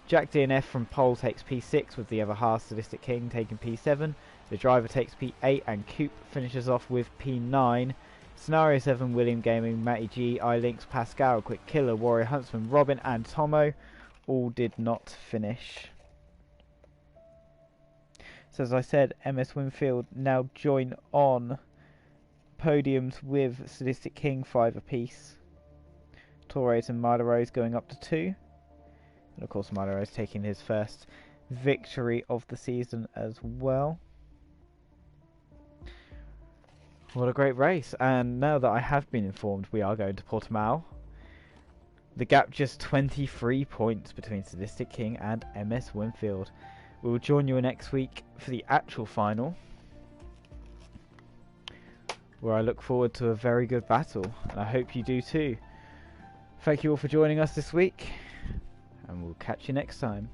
Jack DNF from pole takes P6 with the other Haas Sadistic King taking P7. The driver takes P8 and Coop finishes off with P9. Scenario 7, William Gaming, Matty G, iLinks, Pascal, Quick Killer, Warrior Huntsman, Robin and Tomo all did not finish. So as I said, MS Winfield now join on podiums with Sadistic King, 5 apiece. Torres and Myla Rose going up to 2. And of course Myla Rose taking his first victory of the season as well. What a great race. And now that I have been informed we are going to Portimao, the gap just 23 points between Sadistic King and MS Winfield. We will join you next week for the actual final, where I look forward to a very good battle, and I hope you do too. Thank you all for joining us this week, and we'll catch you next time.